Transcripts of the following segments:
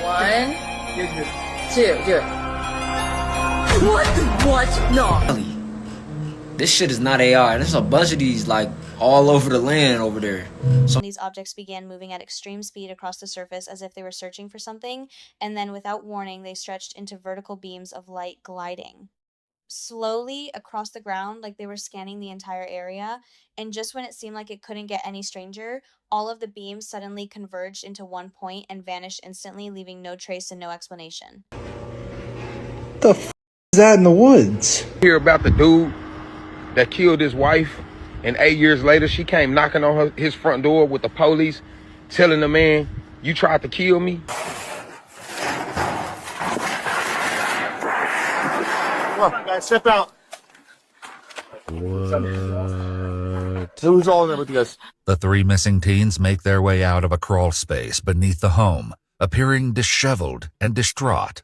1, 2, do it. What? No. This shit is not AI. There's a bunch of these, like, all over the land over there. So these objects began moving at extreme speed across the surface as if they were searching for something, and then without warning, they stretched into vertical beams of light gliding slowly across the ground like they were scanning the entire area, and just when it seemed like it couldn't get any stranger, all of the beams suddenly converged into one point and vanished instantly, leaving no trace and no explanation. What the f is that in the woods? Hear about the dude that killed his wife, and 8 years later she came knocking on his front door with the police, telling the man, "You tried to kill me." Come on, guys, step out. What? Who's all in there with you guys? The three missing teens make their way out of a crawl space beneath the home, appearing disheveled and distraught.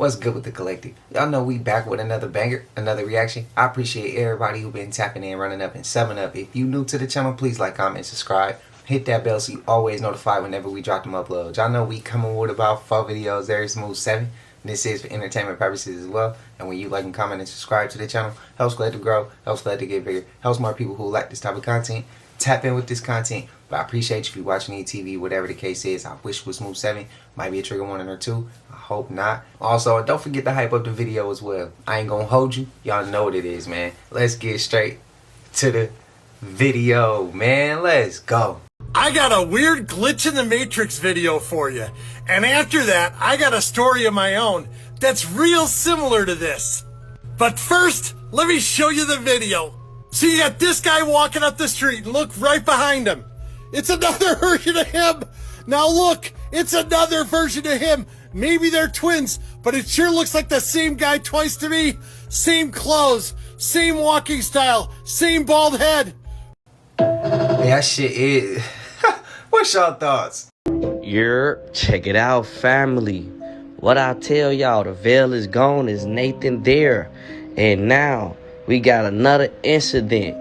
what's good with the collective? Y'all know we back with another banger, another reaction. I appreciate everybody who been tapping in, running up, and 7-up. If you new to the channel, please like, comment, subscribe. Hit that bell so you always notified whenever we drop them uploads. Y'all know we coming with about 4 videos every smooth 7. This is for entertainment purposes as well. And when you like and comment and subscribe to the channel, helps glad to grow, helps glad to get bigger, helps more people who like this type of content tap in with this content. But I appreciate you if you're watching ETV, whatever the case is. I wish it was smooth 7. Might be a trigger warning or 2. I hope not. Also, don't forget to hype up the video as well. I ain't gonna hold you. Y'all know what it is, man. Let's get straight to the video, man. Let's go. I got a weird glitch in the Matrix video for you. And after that, I got a story of my own that's real similar to this. But first, let me show you the video. So you got this guy walking up the street and look right behind him. It's another version of him. Now look, it's another version of him. Maybe they're twins, but it sure looks like the same guy twice to me. Same clothes, same walking style, same bald head. That shit is... What's y'all thoughts? Check it out, family. What I tell y'all, the veil is gone, is Nathan there. And now we got another incident.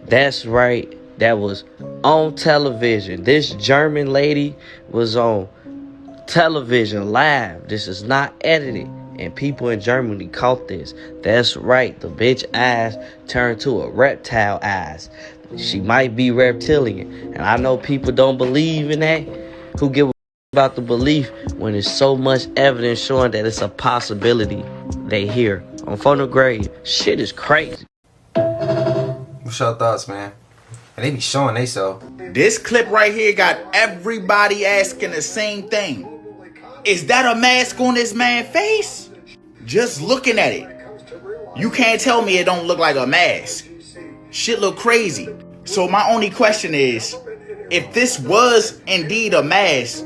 That's right, that was on television. This German lady was on television live. This is not edited. And people in Germany caught this. That's right, the bitch eyes turned to a reptile eyes. She might be reptilian. And I know people don't believe in that. Who give a about the belief when there's so much evidence showing that it's a possibility they hear on phonograph? Shit is crazy. What's your thoughts, man? And they be showing they so. This clip right here got everybody asking the same thing. Is that a mask on this man's face? Just looking at it, you can't tell me it don't look like a mask. Shit look crazy. So my only question is, if this was indeed a mask,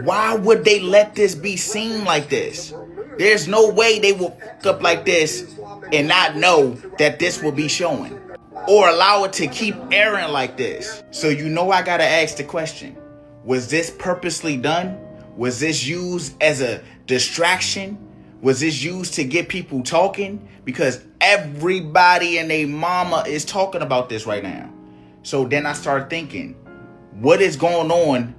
why would they let this be seen like this? There's no way they will fuck up like this and not know that this will be showing, or allow it to keep airing like this. So you know I gotta ask the question, was this purposely done? Was this used as a distraction? Was this used to get people talking? Because everybody and their mama is talking about this right now. So then I started thinking, what is going on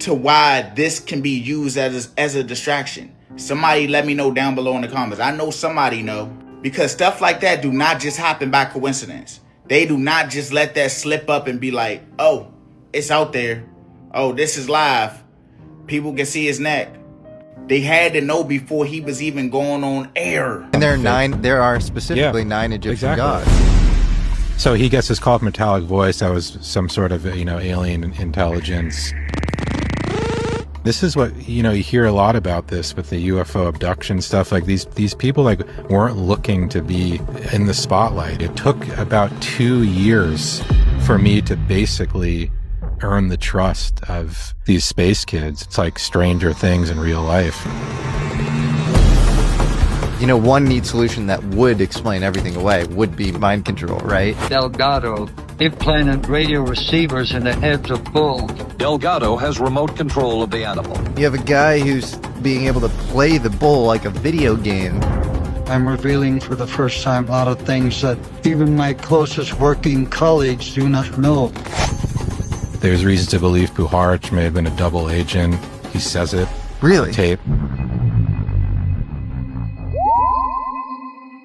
to why this can be used as a distraction? Somebody let me know down below in the comments. I know somebody know, because stuff like that do not just happen by coincidence. They do not just let that slip up and be like, oh, it's out there. Oh, this is live. People can see his neck. They had to know before he was even going on air. And there are specifically 9 Egyptian gods. So he gets this call from metallic voice that was some sort of, alien intelligence. This is what, you hear a lot about this with the UFO abduction stuff. Like these people weren't looking to be in the spotlight. It took about 2 years for me to basically earn the trust of these space kids. It's like Stranger Things in real life. One neat solution that would explain everything away would be mind control, right? Delgado implanted radio receivers in the heads of bulls. Delgado has remote control of the animal. You have a guy who's being able to play the bull like a video game. I'm revealing for the first time a lot of things that even my closest working colleagues do not know. There's reasons to believe Puharich may have been a double agent. He says it. Really? Tape.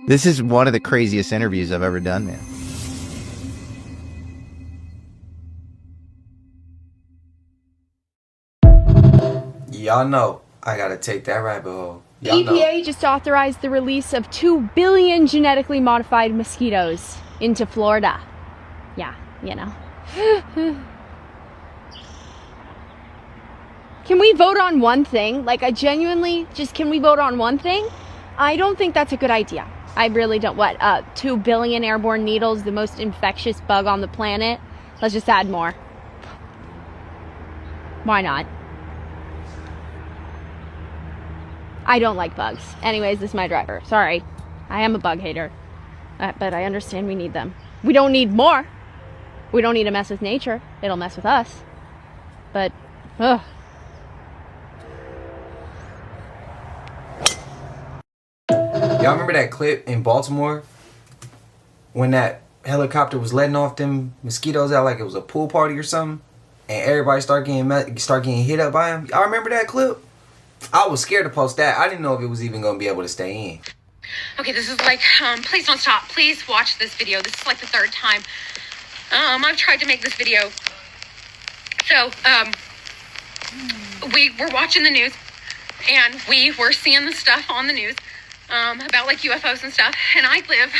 This is one of the craziest interviews I've ever done, man. Y'all know I gotta take that rabbit hole. Y'all EPA just authorized the release of 2 billion genetically modified mosquitoes into Florida. Yeah, you know. Can we vote on one thing? Like, I genuinely just, can we vote on one thing? I don't think that's a good idea. I really don't. What, 2 billion airborne needles, the most infectious bug on the planet? Let's just add more. Why not? I don't like bugs. Anyways, this is my driver. Sorry. I am a bug hater. But I understand we need them. We don't need more. We don't need to mess with nature. It'll mess with us. But, ugh. Y'all remember that clip in Baltimore when that helicopter was letting off them mosquitoes out like it was a pool party or something, and everybody start getting hit up by them? Y'all remember that clip? I was scared to post that. I didn't know if it was even gonna be able to stay in. Okay, this is like, please don't stop. Please watch this video. This is like the 3rd time I've tried to make this video. So, we were watching the news, and we were seeing the stuff on the news about like UFOs and stuff. And I live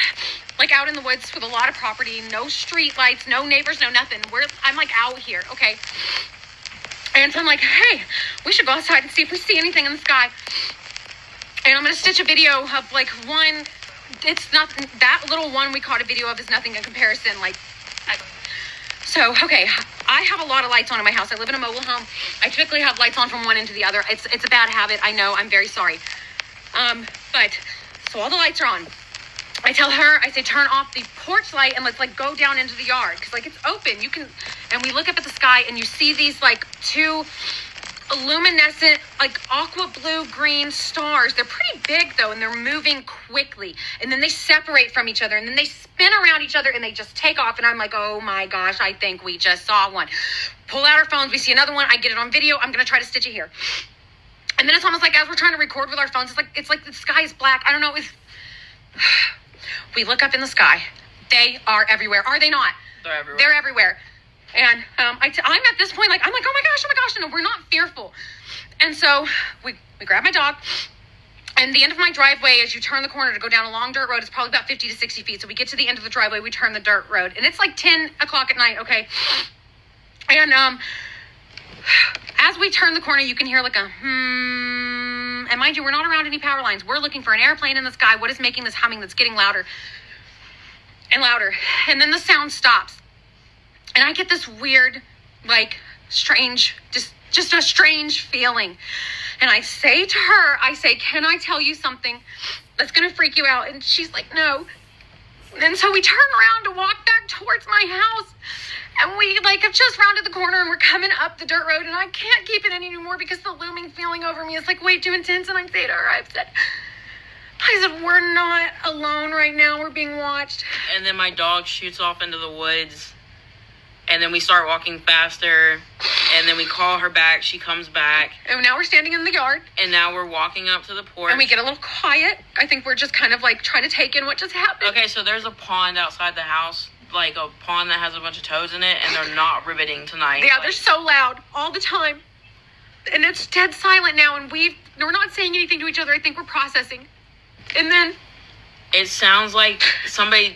like out in the woods with a lot of property, no street lights, no neighbors, no nothing. I'm like out here, okay? And so I'm like, hey, we should go outside and see if we see anything in the sky. And I'm going to stitch a video of like one. It's not that little one we caught a video of is nothing in comparison. So, okay, I have a lot of lights on in my house. I live in a mobile home. I typically have lights on from one end to the other. It's a bad habit. I know. I'm very sorry. But so all the lights are on. I tell her, I say, turn off the porch light and let's like go down into the yard. Cause like it's open. You can, and we look up at the sky and you see these like 2 luminescent, like aqua blue green stars. They're pretty big though, and they're moving quickly. And then they separate from each other and then they spin around each other and they just take off. And I'm like, oh my gosh, I think we just saw one. Pull out our phones. We see another one. I get it on video. I'm going to try to stitch it here. And then it's almost like as we're trying to record with our phones, it's like the sky is black. I don't know if we look up in the sky. They are everywhere. Are they not? They're everywhere. They're everywhere. And I'm at this point, like, I'm like, oh my gosh. And we're not fearful. And so we grab my dog. And the end of my driveway, as you turn the corner to go down a long dirt road, it's probably about 50 to 60 feet. So we get to the end of the driveway, we turn the dirt road. And it's like 10 o'clock at night, okay? And as we turn the corner, you can hear like a and mind you, we're not around any power lines. We're looking for an airplane in the sky. What is making this humming that's getting louder and louder? And then the sound stops. And I get this weird, like, strange, just a strange feeling. And I say to her, can I tell you something that's going to freak you out? And she's like, no. And so we turn around to walk back towards my house. And we, like, have just rounded the corner and we're coming up the dirt road. And I can't keep it anymore because the looming feeling over me is, like, way too intense. And I'm saying to her, I said, we're not alone right now. We're being watched. And then my dog shoots off into the woods. And then we start walking faster. And then we call her back. She comes back. And now we're standing in the yard. And now we're walking up to the porch. And we get a little quiet. I think we're just kind of, like, trying to take in what just happened. Okay, so there's a pond outside the house. Like a pond that has a bunch of toads in it, and they're not riveting tonight. Yeah, they're so loud all the time. And it's dead silent now, and we're not saying anything to each other. I think we're processing. And then it sounds like somebody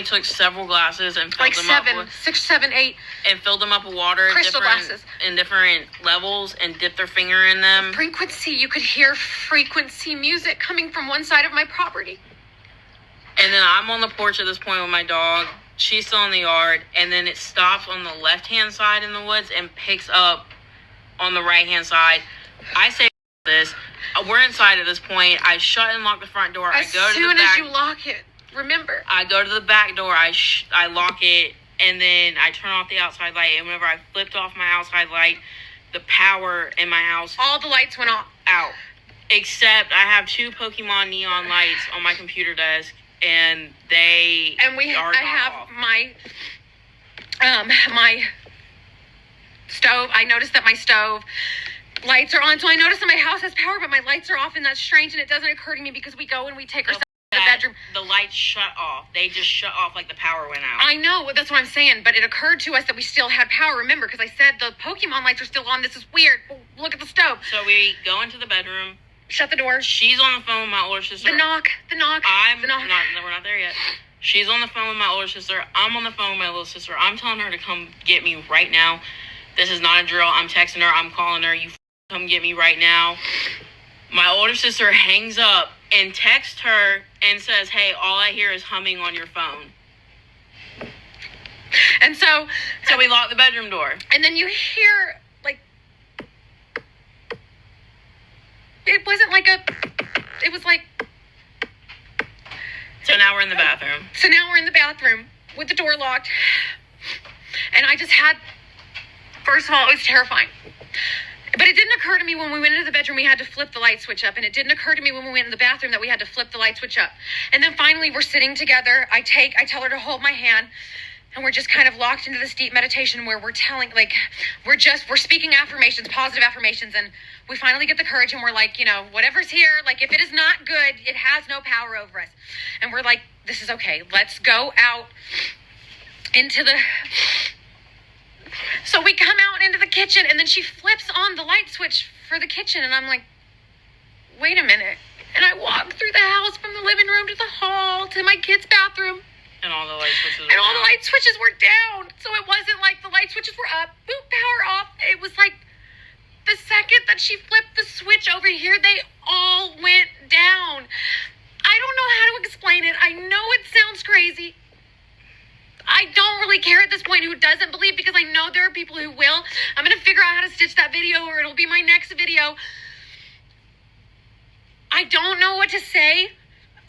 took several glasses and filled them up with 6, 7, 8 and filled them up with water in different levels and dipped their finger in them. Frequency, you could hear frequency music coming from one side of my property. And then I'm on the porch at this point with my dog. She's still in the yard. And then it stops on the left-hand side in the woods and picks up on the right-hand side. I say this. We're inside at this point. I shut and lock the front door. As soon as you lock it, remember. I go to the back door. I lock it. And then I turn off the outside light. And whenever I flipped off my outside light, the power in my house... all the lights went off. Out. Except I have 2 Pokemon neon lights on my computer desk. And I have my stove. I noticed that my stove lights are on. So I noticed that my house has power, but my lights are off, and that's strange. And it doesn't occur to me because we go and we take our stuff to the bedroom. The lights shut off. They just shut off like the power went out. I know, that's what I'm saying. But it occurred to us that we still had power. Remember, because I said the Pokemon lights are still on. This is weird. Look at the stove. So we go into the bedroom. Shut the door. She's on the phone with my older sister. The knock. We're not there yet. She's on the phone with my older sister. I'm on the phone with my little sister. I'm telling her to come get me right now. This is not a drill. I'm texting her. I'm calling her. You come get me right now. My older sister hangs up and texts her and says, hey, all I hear is humming on your phone. And so we lock the bedroom door. And then you hear, like, it wasn't like it was like. So now we're in the bathroom. So now we're in the bathroom with the door locked. And I just had, first of all, it was terrifying. But it didn't occur to me when we went into the bedroom we had to flip the light switch up. And it didn't occur to me when we went in the bathroom that we had to flip the light switch up. And then finally we're sitting together. I tell her to hold my hand. And we're just kind of locked into this deep meditation where we're telling, like, we're speaking affirmations, positive affirmations. And we finally get the courage and we're like, you know, whatever's here, like, if it is not good, it has no power over us. And we're like, this is okay. Let's go out into the... So we come out into the kitchen and then she flips on the light switch for the kitchen. And I'm like, wait a minute. And I walk through the house from the living room to the hall to my kid's bathroom. And all the light switches were down. And all down. the light switches were down. So it wasn't like the light switches were up, boop, power off. It was like the second that she flipped the switch over here, they all went down. I don't know how to explain it. I know it sounds crazy. I don't really care at this point who doesn't believe because I know there are people who will. I'm going to figure out how to stitch that video or it'll be my next video. I don't know what to say.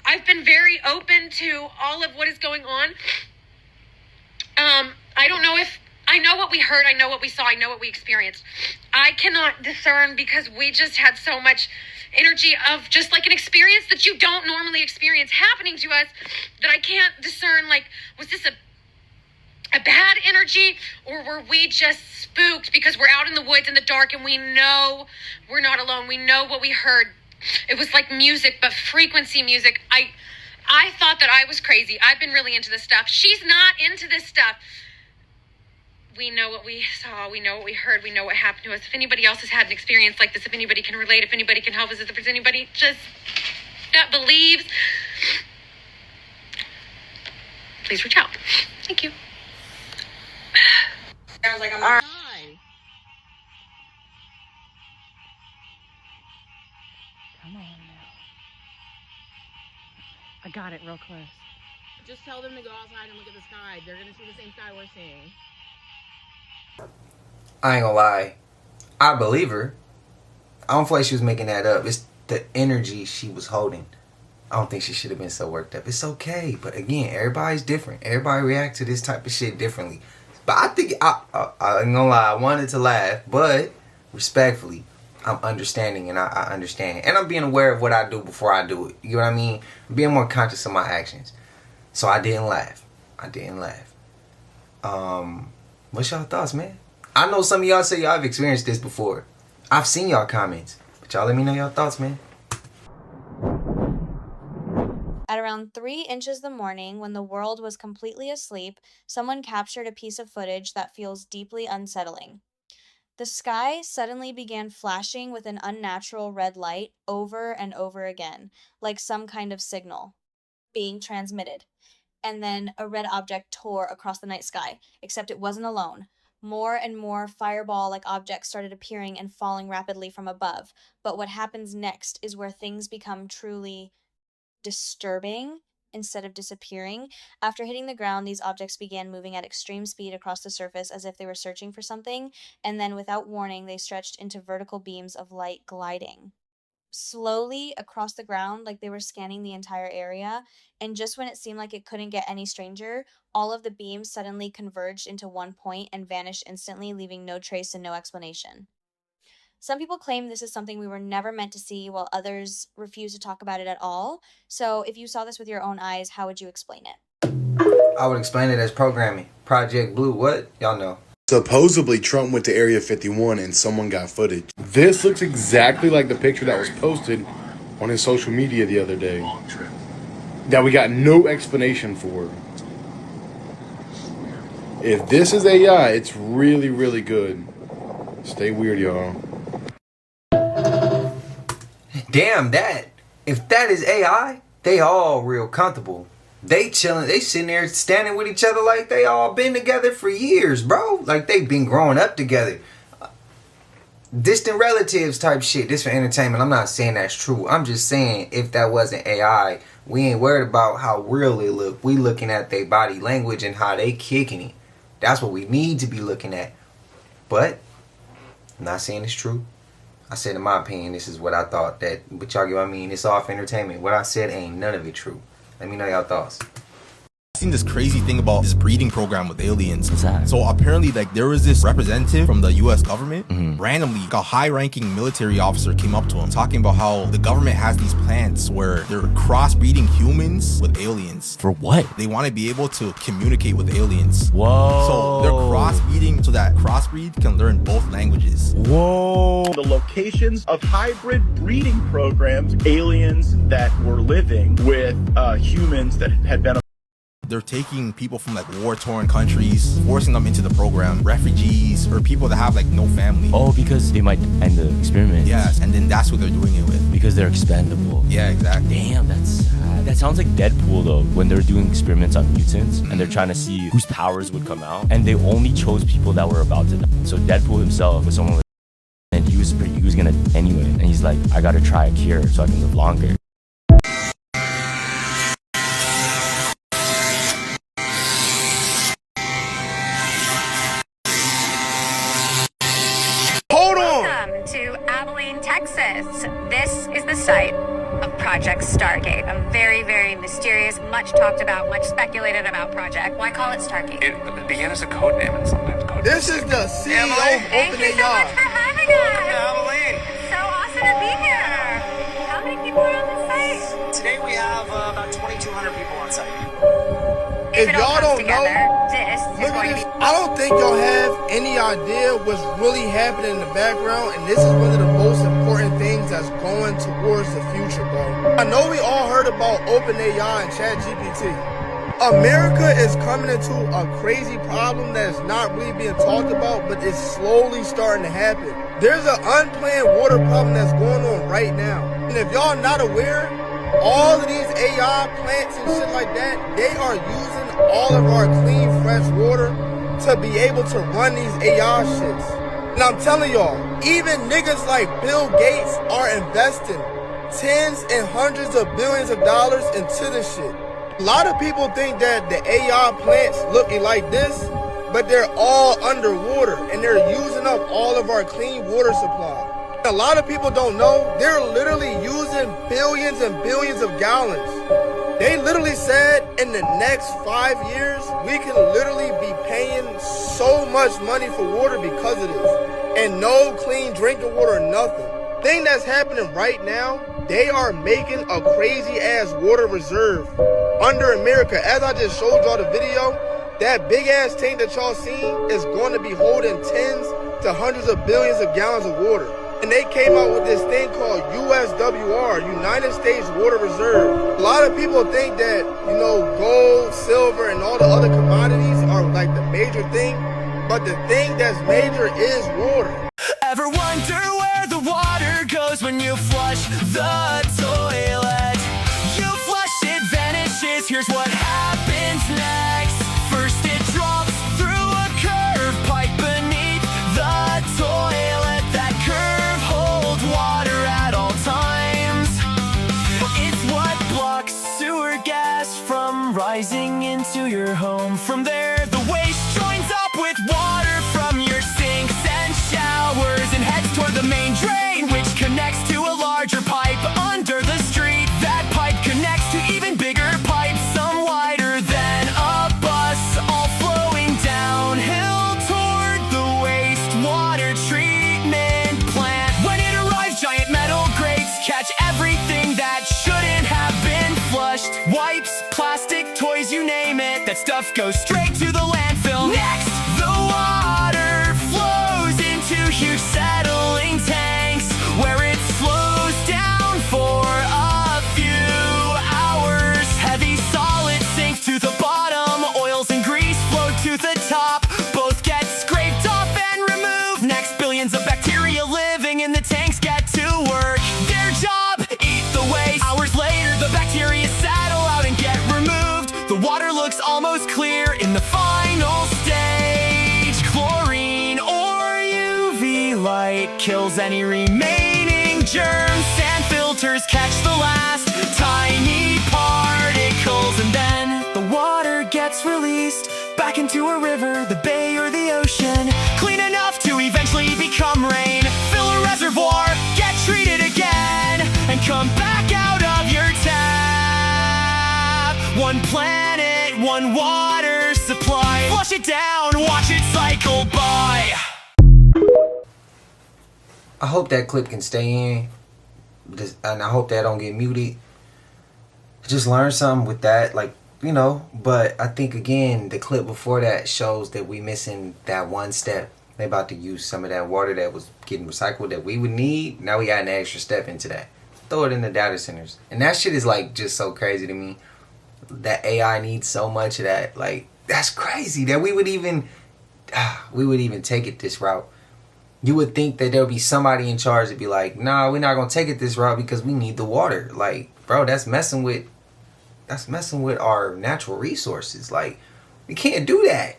I've been very open to all of what is going on. I don't know if I know what we heard, I know what we saw, I know what we experienced. I cannot discern because we just had so much energy of just like an experience that you don't normally experience happening to us that I can't discern, like, was this a bad energy or were we just spooked because we're out in the woods in the dark and we know we're not alone. We know what we heard. It was like music, but frequency music. I thought that I was crazy. I've been really into this stuff. She's not into this stuff. We know what we saw. We know what we heard. We know what happened to us. If anybody else has had an experience like this, if anybody can relate, if anybody can help us, if there's anybody just that believes, please reach out. Thank you. I was like, I'm not. Come on now. I got it real close. Just tell them to go outside and look at the sky. They're going to see the same sky we're seeing. I ain't gonna lie. I believe her. I don't feel like she was making that up. It's the energy she was holding. I don't think she should have been so worked up. It's okay. But again, everybody's different. Everybody reacts to this type of shit differently. But I think, I ain't gonna lie, I wanted to laugh. But respectfully, I'm understanding and I understand. And I'm being aware of what I do before I do it. You know what I mean? I'm being more conscious of my actions. So I didn't laugh. What's y'all thoughts, man? I know some of y'all say y'all have experienced this before. I've seen y'all comments. But y'all let me know y'all thoughts, man. At around 3 inches the morning, when the world was completely asleep, someone captured a piece of footage that feels deeply unsettling. The sky suddenly began flashing with an unnatural red light over and over again, like some kind of signal being transmitted. And then a red object tore across the night sky, except it wasn't alone. More and more fireball-like objects started appearing and falling rapidly from above. But what happens next is where things become truly disturbing instead of disappearing. After hitting the ground, these objects began moving at extreme speed across the surface as if they were searching for something, and then without warning, they stretched into vertical beams of light gliding slowly across the ground like they were scanning the entire area, and just when it seemed like it couldn't get any stranger, all of the beams suddenly converged into one point and vanished instantly, leaving no trace and no explanation. Some people claim this is something we were never meant to see, while others refuse to talk about it at all. So if you saw this with your own eyes, how would you explain it? I would explain it as programming. Project Blue, what? Y'all know. Supposedly, Trump went to Area 51 and someone got footage. This looks exactly like the picture that was posted on his social media the other day that we got no explanation for. If this is AI, it's really, really good. Stay weird, y'all. Damn that. If that is AI, they all real comfortable. They chilling, they sitting there standing with each other like they all been together for years, bro. Like they been growing up together. Distant relatives type shit. This for entertainment. I'm not saying that's true. I'm just saying if that wasn't AI, we ain't worried about how real it look. We looking at their body language and how they kicking it. That's what we need to be looking at. But I'm not saying it's true. I said in my opinion, this is what I thought. But y'all get what I mean. It's all for entertainment. What I said ain't none of it true. Let me know y'all thoughts. I've seen this crazy thing about this breeding program with aliens. What's that? So apparently, like, there was this representative from the U.S. government. Randomly, a high-ranking military officer came up to him talking about how the government has these plans where they're crossbreeding humans with aliens. For what? They want to be able to communicate with aliens. Whoa. So they're crossbreeding so that crossbreed can learn both languages. Whoa. The locations of hybrid breeding programs, aliens that were living with humans that had been. They're taking people from like war-torn countries, forcing them into the program, refugees or people that have like no family. Oh, because they might end the experiment. Yes, and then that's what they're doing it with. Because they're expendable. Yeah, exactly. Damn, that's sad. That sounds like Deadpool though, when they're doing experiments on mutants and they're trying to see whose powers would come out, and they only chose people that were about to die. So Deadpool himself was someone with, and he was gonna anyway, and he's like, I gotta try a cure so I can live longer. Texas. This is the site of Project Stargate, a very, very mysterious, much talked about, much speculated about project. Why call it Stargate? It began as a code name and sometimes code. This is the CEO of Thank you so much for having us. So awesome to be here. How many people are on the site? Today we have about 2,200 people on site. If y'all don't know, look at this. I don't think y'all have any idea what's really happening in the background, and this is one of the most important things that's going towards the future, bro. I know we all heard about OpenAI and ChatGPT. America is coming into a crazy problem that is not really being talked about, but it's slowly starting to happen. There's an unplanned water problem that's going on right now. And if y'all not aware, all of these AI plants and shit like that, they are using all of our clean, fresh water to be able to run these AI shits. And I'm telling y'all, even niggas like Bill Gates are investing tens and hundreds of billions of dollars into this shit. A lot of people think that the AI plants looking like this, but they're all underwater and they're using up all of our clean water supply. A lot of people don't know, they're literally using billions and billions of gallons. They literally said in the next 5 years, we can literally be paying so much money for water because of this. And no clean drinking water or nothing. Thing that's happening right now, they are making a crazy ass water reserve under America. As I just showed y'all the video, that big ass tank that y'all seen is going to be holding tens to hundreds of billions of gallons of water. And they came out with this thing called USWR, United States Water Reserve. A lot of people think that, you know, gold, silver, and all the other commodities are like the major thing. But the thing that's major is water. Ever wonder where the water goes when you flush the toilet? You flush it, vanishes, here's what happens next. First it drops through a curved pipe beneath the toilet. That curve holds water at all times. It's what blocks sewer gas from rising into your home. From there, the waste joins up with water from your sinks and showers and heads toward the main drain, which connects to a larger pipe under the street. That pipe connects to even bigger pipes, some wider than a bus, all flowing downhill toward the wastewater treatment plant. When it arrives, giant metal grates catch everything that shouldn't have been flushed. Wipes, plastic, toys, you name it, that stuff goes straight to the landfill. Next, the water huge settling tanks where it slows down for a few hours. Heavy solids sink to the bottom, oils and grease float to the top. Both get scraped off and removed. Next, billions of bacteria living in the tanks get to work. Their job, eat the waste. Hours later, the bacteria settle out and get removed. The water looks almost clear in the final stage. Chlorine or UV light kills any remaining germs. Sand filters catch the last tiny particles, and then the water gets released back into a river, the bay, or the ocean, clean enough to eventually become rain. Fill a reservoir, get treated again, and come back out of your tap. One planet, one water supply. Flush it down, watch it cycle by. I hope that clip can stay in, and I hope that don't get muted. Just learn something with that, like, you know. But I think, again, the clip before that shows that we missing that one step. They about to use some of that water that was getting recycled that we would need. Now we got an extra step into that. Throw it in the data centers. And that shit is, like, just so crazy to me. That AI needs so much of that. Like, that's crazy that we would even take it this route. You would think that there would be somebody in charge to be like, nah, we're not going to take it this route because we need the water. Like, bro, that's messing with our natural resources. Like, we can't do that.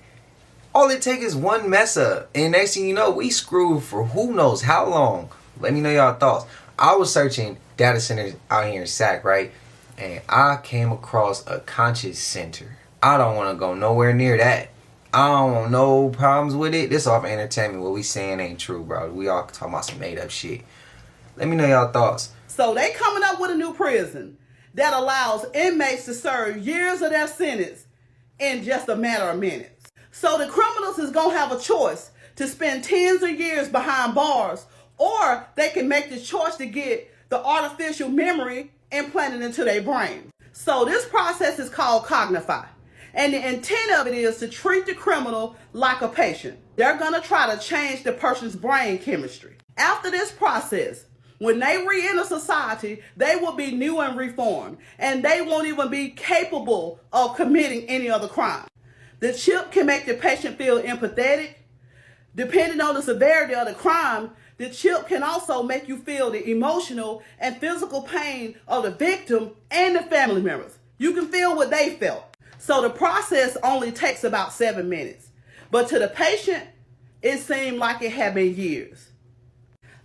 All it takes is one mess up, and next thing you know, we screwed for who knows how long. Let me know y'all thoughts. I was searching data centers out here in SAC, right? And I came across a conscious center. I don't want to go nowhere near that. I don't want no problems with it. This off entertainment. What we saying ain't true, bro. We all talking about some made up shit. Let me know y'all thoughts. So they coming up with a new prison that allows inmates to serve years of their sentence in just a matter of minutes. So the criminals is going to have a choice to spend tens of years behind bars, or they can make the choice to get the artificial memory implanted into their brain. So this process is called Cognify. And the intent of it is to treat the criminal like a patient. They're going to try to change the person's brain chemistry. After this process, when they re-enter society, they will be new and reformed, and they won't even be capable of committing any other crime. The chip can make the patient feel empathetic. Depending on the severity of the crime, the chip can also make you feel the emotional and physical pain of the victim and the family members. You can feel what they felt. So the process only takes about 7 minutes. But to the patient, it seemed like it had been years.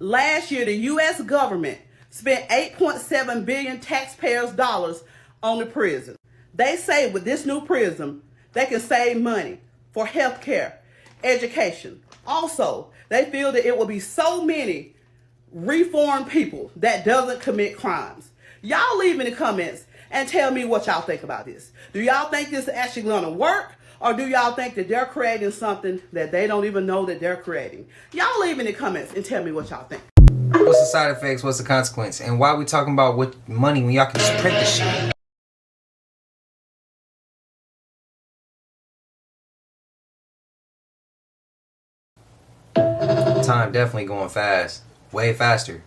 Last year, the U.S. government spent $8.7 billion taxpayers' dollars on the prison. They say with this new prison, they can save money for health care, education. Also, they feel that it will be so many reformed people that doesn't commit crimes. Y'all leave in the comments and tell me what y'all think about this. Do y'all think this is actually going to work? Or do y'all think that they're creating something that they don't even know that they're creating? Y'all leave in the comments and tell me what y'all think. What's the side effects? What's the consequence? And why are we talking about what money when y'all can just print the shit? Time definitely going fast. Way faster.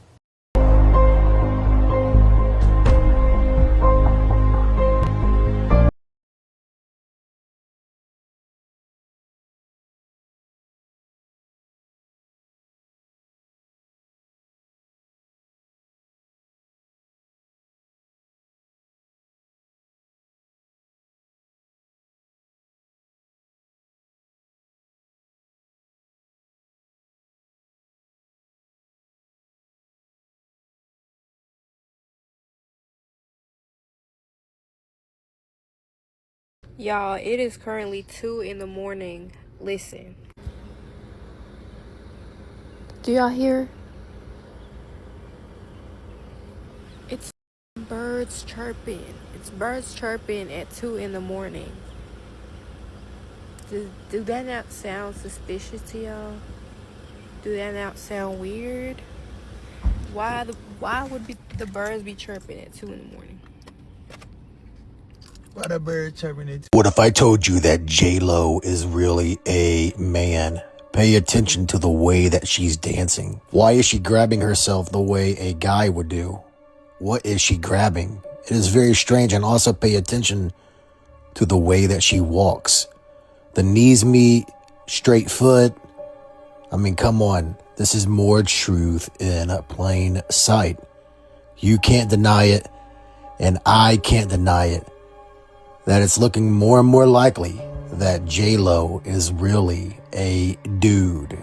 Y'all, it is currently 2 in the morning. Listen. Do y'all hear? It's birds chirping. It's birds chirping at 2 in the morning. Do that not sound suspicious to y'all? Do that not sound weird? Why would the birds be chirping at 2 in the morning? Why the bird chirping it? What if I told you that J-Lo is really a man Pay attention to the way that she's dancing. Why is she grabbing herself the way a guy would do? What is she grabbing? It is very strange. And also pay attention to the way that she walks. The knees meet, straight foot. I mean, come on. This is more truth in plain sight. You can't deny it, and I can't deny it, that it's looking more and more likely that J-Lo is really a dude.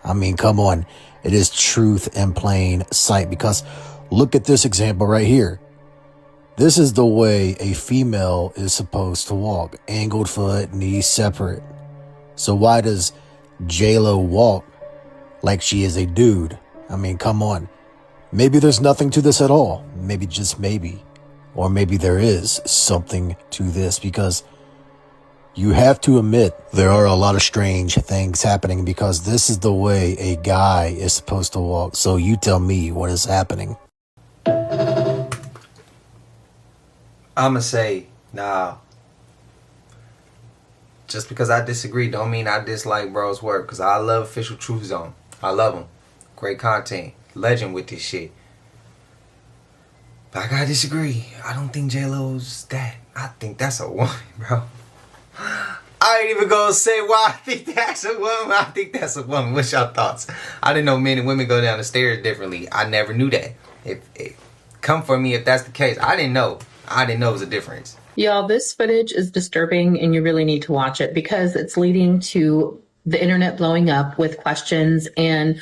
I mean, come on. It is truth in plain sight, because look at this example right here. This is the way a female is supposed to walk. Angled foot, knees separate. So why does J-Lo walk like she is a dude? I mean, come on. Maybe there's nothing to this at all. Maybe, just maybe. Or maybe there is something to this, because you have to admit there are a lot of strange things happening, because this is the way a guy is supposed to walk. So you tell me what is happening. I'ma say, nah. Just because I disagree don't mean I dislike bro's work, because I love Official Truth Zone. I love him. Great content. Legend with this shit. But I gotta disagree. I don't think J-Lo's that. I think that's a woman, bro. I ain't even gonna say why I think that's a woman. I think that's a woman. What's your thoughts? I didn't know men and women go down the stairs differently. I never knew that. Come for me if that's the case. I didn't know. I didn't know it was a difference. Y'all, this footage is disturbing and you really need to watch it, because it's leading to the internet blowing up with questions and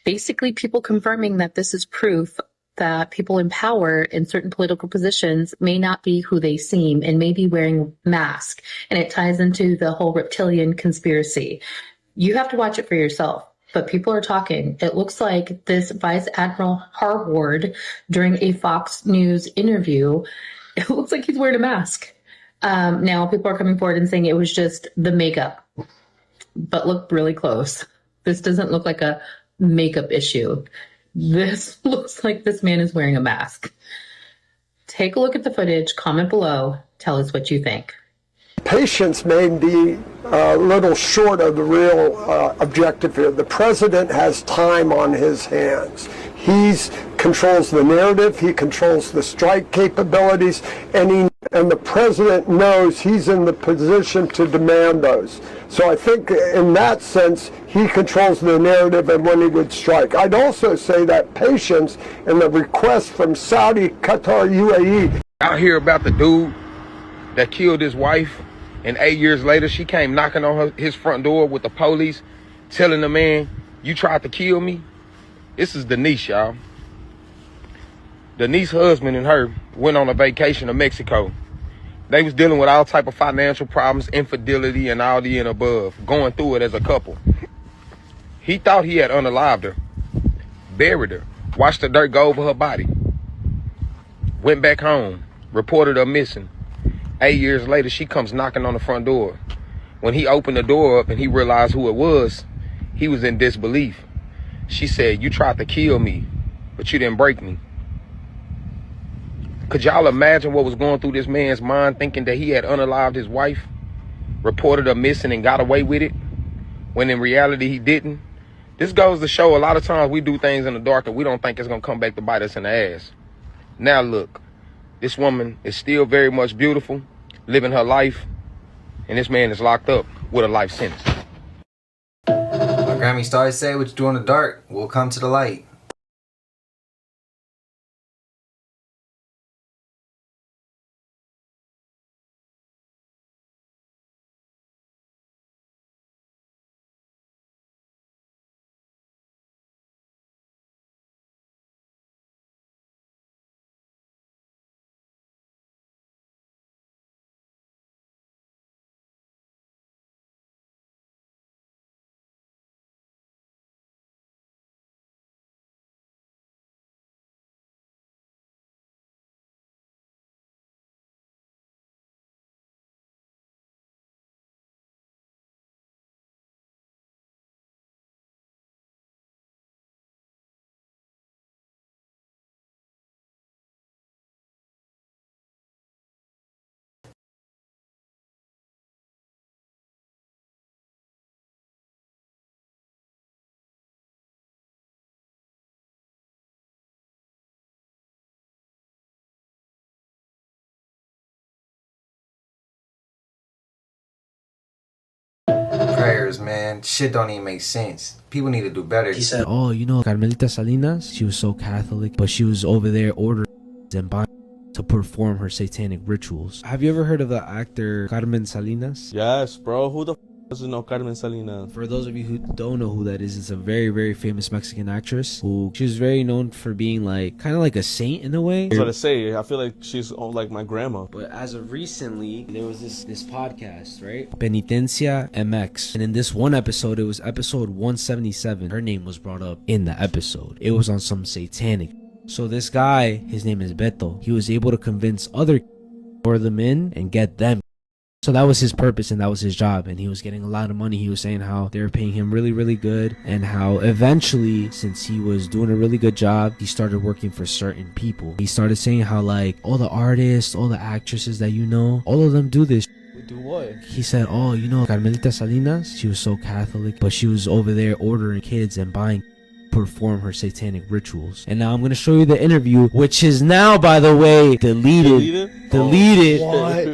basically people confirming that this is proof that people in power in certain political positions may not be who they seem and may be wearing masks. And it ties into the whole reptilian conspiracy. You have to watch it for yourself. But people are talking. It looks like this Vice Admiral Harward, during a Fox News interview, it looks like he's wearing a mask. Now people are coming forward and saying it was just the makeup, but look really close. This doesn't look like a makeup issue. This looks like this man is wearing a mask. Take a look at the footage, comment below, tell us what you think. Patience may be a little short of the real objective here. The president has time on his hands. He controls the narrative, he controls the strike capabilities, and the president knows he's in the position to demand those. So I think in that sense, he controls the narrative and when he would strike. I'd also say that patience in the request from Saudi, Qatar, UAE. Out here about the dude that killed his wife, and 8 years later she came knocking on his front door with the police, telling the man, "You tried to kill me." This is Denise, y'all. Denise's husband and her went on a vacation to Mexico. They was dealing with all type of financial problems, infidelity, and all the and above, going through it as a couple. He thought he had unalived her, buried her, watched the dirt go over her body, went back home, reported her missing. 8 years later, she comes knocking on the front door. When he opened the door up and he realized who it was, he was in disbelief. She said, "You tried to kill me, but you didn't break me." Could y'all imagine what was going through this man's mind, thinking that he had unalived his wife, reported her missing, and got away with it, when in reality he didn't? This goes to show a lot of times we do things in the dark and we don't think it's going to come back to bite us in the ass. Now look, this woman is still very much beautiful, living her life, and this man is locked up with a life sentence. My Grammy started say what you do in the dark will come to the light. prayers, man. Shit don't even make sense. People need to do better. He said, oh, you know, Carmelita Salinas, she was so Catholic, but she was over there ordering and buying to perform her satanic rituals. Have you ever heard of the actor Carmen Salinas? Yes, bro. Who the doesn't know Carmen Salinas? For those of you who don't know who that is, it's a very, very famous Mexican actress who she was very known for being like kind of like a saint in a way. That's what I say. I feel like she's like my grandma. But as of recently, there was this podcast, right? Penitencia MX. And in this one episode, it was episode 177. Her name was brought up in the episode. It was on some satanic. So this guy, his name is Beto. He was able to convince other lure them in and get them. So that was his purpose and that was his job, and he was getting a lot of money. He was saying how they were paying him really, really good, and how eventually, since he was doing a really good job, he started working for certain people. He started saying how like all the artists, all the actresses that you know, all of them do this. Do what? He said, oh, you know, Carmelita Salinas, she was so Catholic, but she was over there ordering kids and buying perform her satanic rituals. And now I'm going to show you the interview, which is now, by the way, deleted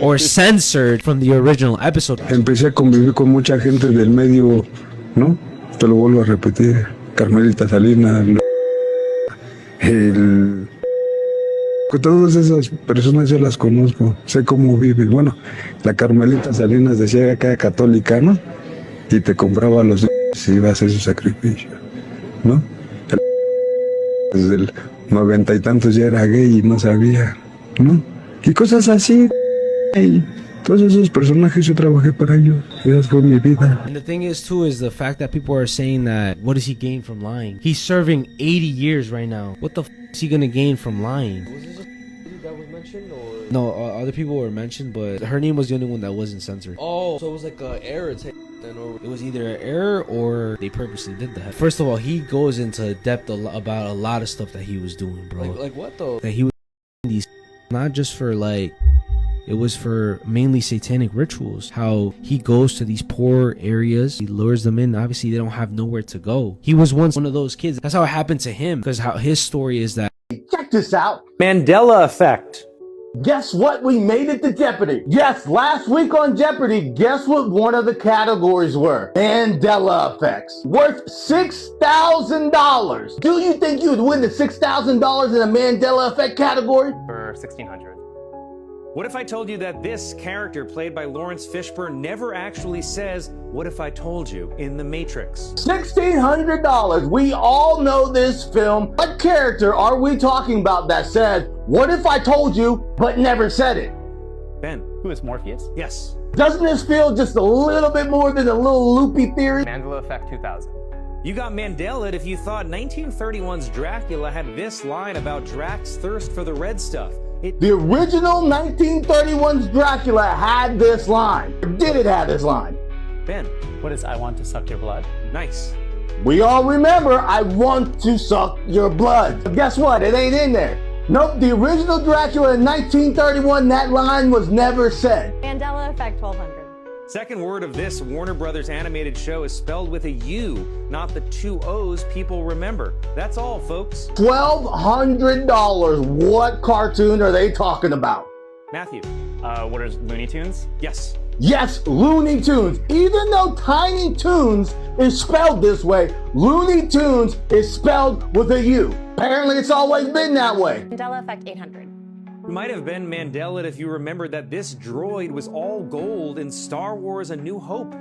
or censored from the original episode. Empecé a convivir con mucha gente del medio, ¿no? Te lo vuelvo a repetir. Carmelita Salinas, todas esas personas yo las conozco, sé cómo viven. Bueno, la Carmelita Salinas decía que era católica, ¿no? Y te compraba los y iba a hacer su sacrificio, ¿no? Desde el 90 y tantos ya era gay y no sabía, ¿no? Y cosas así. Y todos esos personajes yo trabajé para ellos. Esa fue mi vida. And the thing is too is the fact that people are saying that what does he gain from lying? He's serving 80 years right now. What the f is he gonna gain from lying? Was this a that was mentioned or? No, other people were mentioned, but her name was the only one that wasn't censored. Oh, so it was like an error. It was either an error or they purposely did that. First of all, he goes into depth about a lot of stuff that he was doing, bro. Like what though? That he was these not just for like, it was for mainly satanic rituals. How he goes to these poor areas, he lures them in. Obviously, they don't have nowhere to go. He was once one of those kids. That's how it happened to him. Because how his story is that. Check this out. Mandela effect. Guess what? We made it to Jeopardy. Yes, last week on Jeopardy, guess what one of the categories were? Mandela effects. Worth $6,000. Do you think you would win the $6,000 in a Mandela effect category? For $1,600. What if I told you that this character played by Lawrence Fishburne never actually says, "What if I told you," in The Matrix? $1,600. We all know this film. What character are we talking about that says, "What if I told you," but never said it? Ben. Who is Morpheus? Yes. Doesn't this feel just a little bit more than a little loopy theory? Mandela Effect 2000. You got Mandela if you thought 1931's Dracula had this line about Drac's thirst for the red stuff. The original 1931's Dracula had this line. Or did it have this line? Ben. What is "I want to suck your blood"? Nice. We all remember "I want to suck your blood." But guess what? It ain't in there. Nope, the original Dracula in 1931, that line was never said. Mandela Effect 1200. Second word of this Warner Brothers animated show is spelled with a U, not the two O's people remember. That's all, folks. $1,200. What cartoon are they talking about? Matthew. What is Looney Tunes? Yes. Yes, Looney Tunes. Even though Tiny Toons is spelled this way, Looney Tunes is spelled with a U. Apparently it's always been that way. Mandela Effect 800. You might have been Mandela if you remembered that this droid was all gold in Star Wars A New Hope.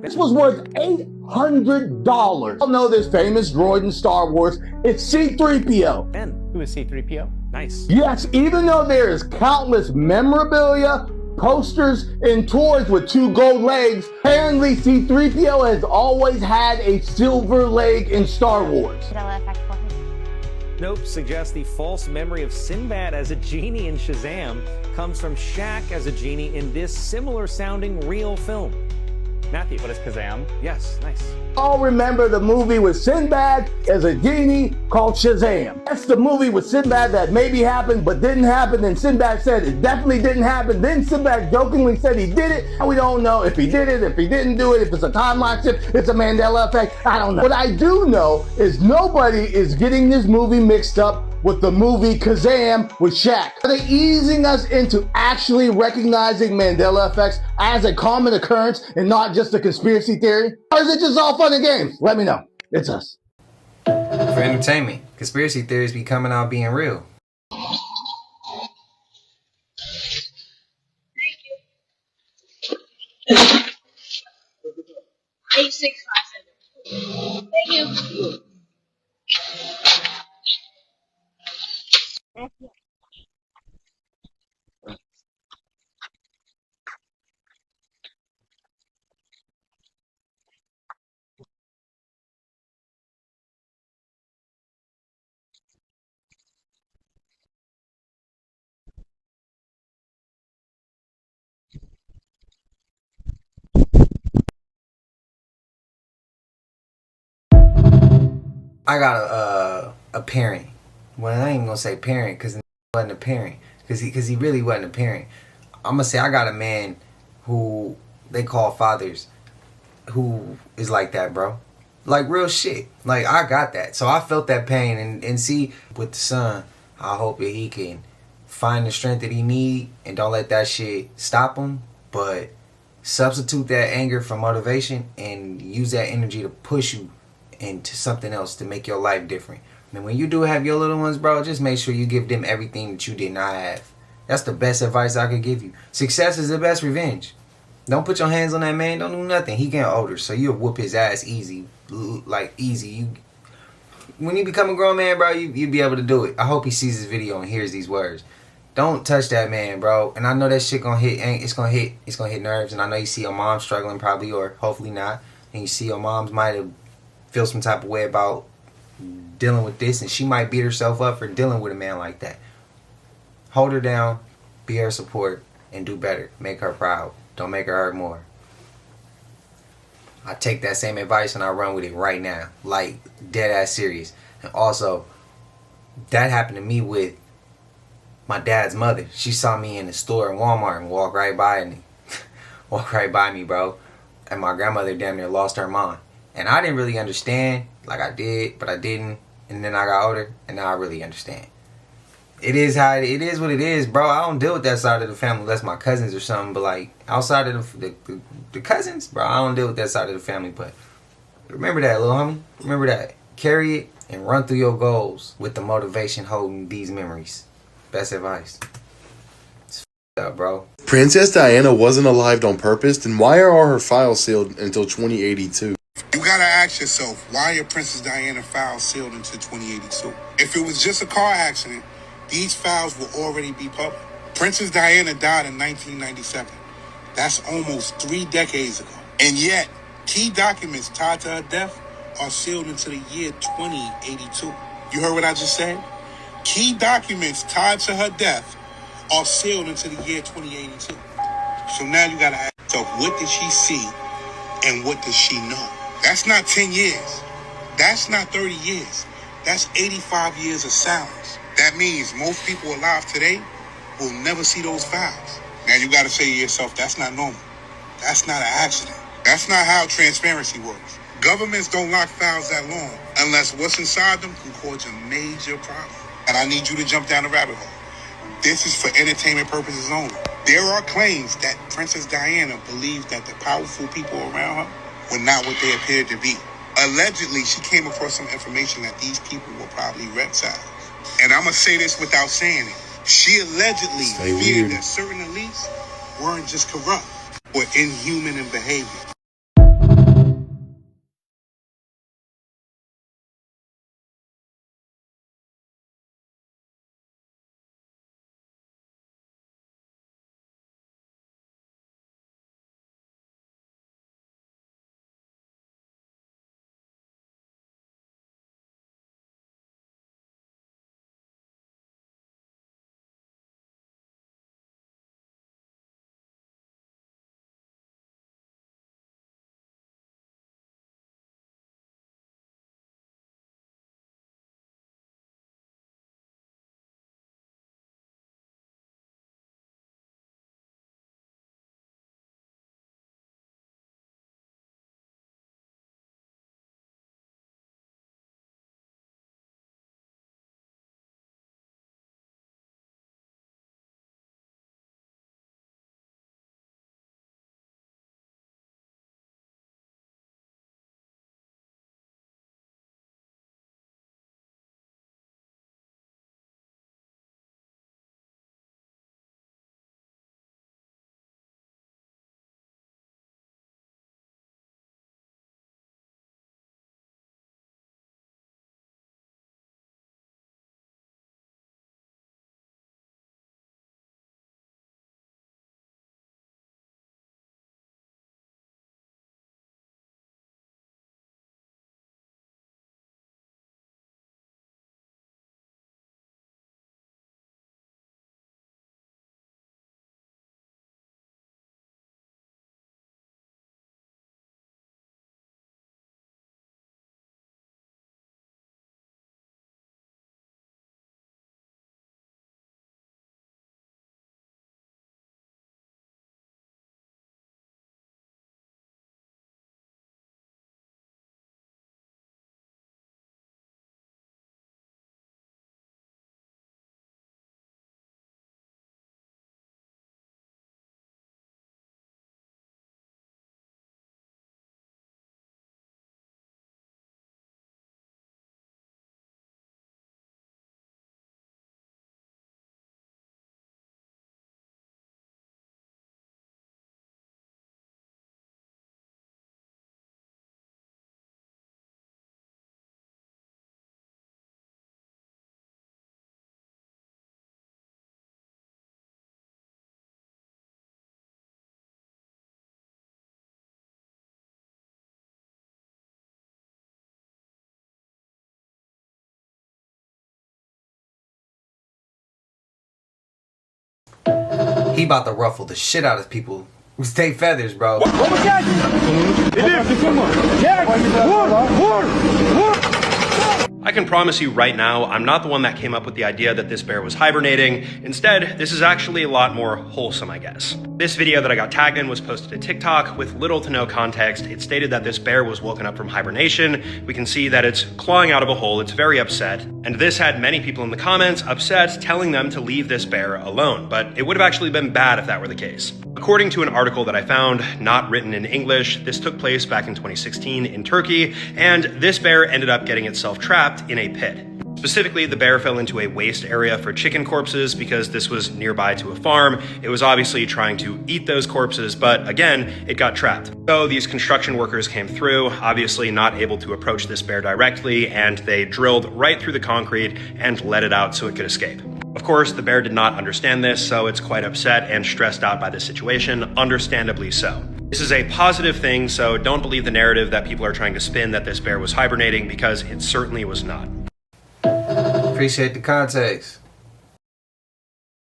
This was worth $800. Y'all know this famous droid in Star Wars. It's C-3PO. Ben. Who is C-3PO? Nice. Yes, even though there is countless memorabilia, posters, and toys with two gold legs, apparently C-3PO has always had a silver leg in Star Wars. Mandela Effect 400. Nope suggests the false memory of Sinbad as a genie in Shazam comes from Shaq as a genie in this similar sounding real film. Matthew. What is Kazam? Yes, nice. All remember the movie with Sinbad as a genie called Shazam. That's the movie with Sinbad that maybe happened but didn't happen. Then Sinbad said it definitely didn't happen. Then Sinbad jokingly said he did it. And we don't know if he did it, if he didn't do it, if it's a timeline shift, it's a Mandela effect. I don't know. What I do know is nobody is getting this movie mixed up with the movie Kazam with Shaq? Are they easing us into actually recognizing Mandela effects as a common occurrence and not just a conspiracy theory? Or is it just all fun and games? Let me know. It's us. For entertainment, conspiracy theories be coming out being real. Thank you. I got a parent. Well, I ain't gonna say parent because he wasn't a parent. Because he really wasn't a parent. I'm gonna say I got a man who they call fathers who is like that, bro. Like real shit. Like I got that. So I felt that pain and see with the son, I hope that he can find the strength that he need and don't let that shit stop him. But substitute that anger for motivation and use that energy to push you into something else to make your life different. And when you do have your little ones, bro, just make sure you give them everything that you did not have. That's the best advice I could give you. Success is the best revenge. Don't put your hands on that man. Don't do nothing. He getting older, so you'll whoop his ass easy. Like easy. When you become a grown man, bro, you be able to do it. I hope he sees this video and hears these words. Don't touch that man, bro. And I know that shit gonna hit. It's gonna hit nerves. And I know you see your mom struggling, probably, or hopefully not. And you see your mom's might have feel some type of way about dealing with this, and she might beat herself up for dealing with a man like that. Hold her down, be her support, and do better. Make her proud. Don't make her hurt more. I take that same advice and I run with it right now. Like, dead ass serious. And also, that happened to me with my dad's mother. She saw me in the store in Walmart and walked right by me. Walked right by me, bro. And my grandmother damn near lost her mind. And I didn't really understand, like I did, but I didn't. And then I got older, and now I really understand. It is what it is, bro. I don't deal with that side of the family unless my cousins or something. But like outside of the cousins, bro, I don't deal with that side of the family. But remember that, little homie. Remember that. Carry it and run through your goals with the motivation holding these memories. Best advice. It's up, bro. Princess Diana wasn't alive on purpose, then why are all her files sealed until 2082? You gotta ask yourself, why are Princess Diana files sealed until 2082? If it was just a car accident, these files will already be public. Princess Diana died in 1997. That's almost 3 decades ago. And yet, key documents tied to her death are sealed until the year 2082. You heard what I just said? Key documents tied to her death are sealed until the year 2082. So now you gotta ask yourself, what did she see and what does she know? That's not 10 years. That's not 30 years. That's 85 years of silence. That means most people alive today will never see those files. Now you gotta say to yourself, that's not normal. That's not an accident. That's not how transparency works. Governments don't lock files that long unless what's inside them can cause a major problem. And I need you to jump down the rabbit hole. This is for entertainment purposes only. There are claims that Princess Diana believed that the powerful people around her were not what they appeared to be. Allegedly, she came across some information that these people were probably reptiles. And I'm going to say this without saying it. She allegedly feared that certain elites weren't just corrupt, but inhuman in behavior. He about to ruffle the shit out of people who stay feathers, bro. I can promise you right now, I'm not the one that came up with the idea that this bear was hibernating. Instead, this is actually a lot more wholesome, I guess. This video that I got tagged in was posted to TikTok with little to no context. It stated that this bear was woken up from hibernation. We can see that it's clawing out of a hole. It's very upset. And this had many people in the comments upset, telling them to leave this bear alone. But it would have actually been bad if that were the case. According to an article that I found, not written in English, this took place back in 2016 in Turkey, and this bear ended up getting itself trapped in a pit. Specifically, the bear fell into a waste area for chicken corpses because this was nearby to a farm. It was obviously trying to eat those corpses, but again, it got trapped. So these construction workers came through, obviously not able to approach this bear directly, and they drilled right through the concrete and let it out so it could escape. Of course, the bear did not understand this, so it's quite upset and stressed out by this situation, understandably so. This is a positive thing, so don't believe the narrative that people are trying to spin that this bear was hibernating, because it certainly was not. Appreciate the context.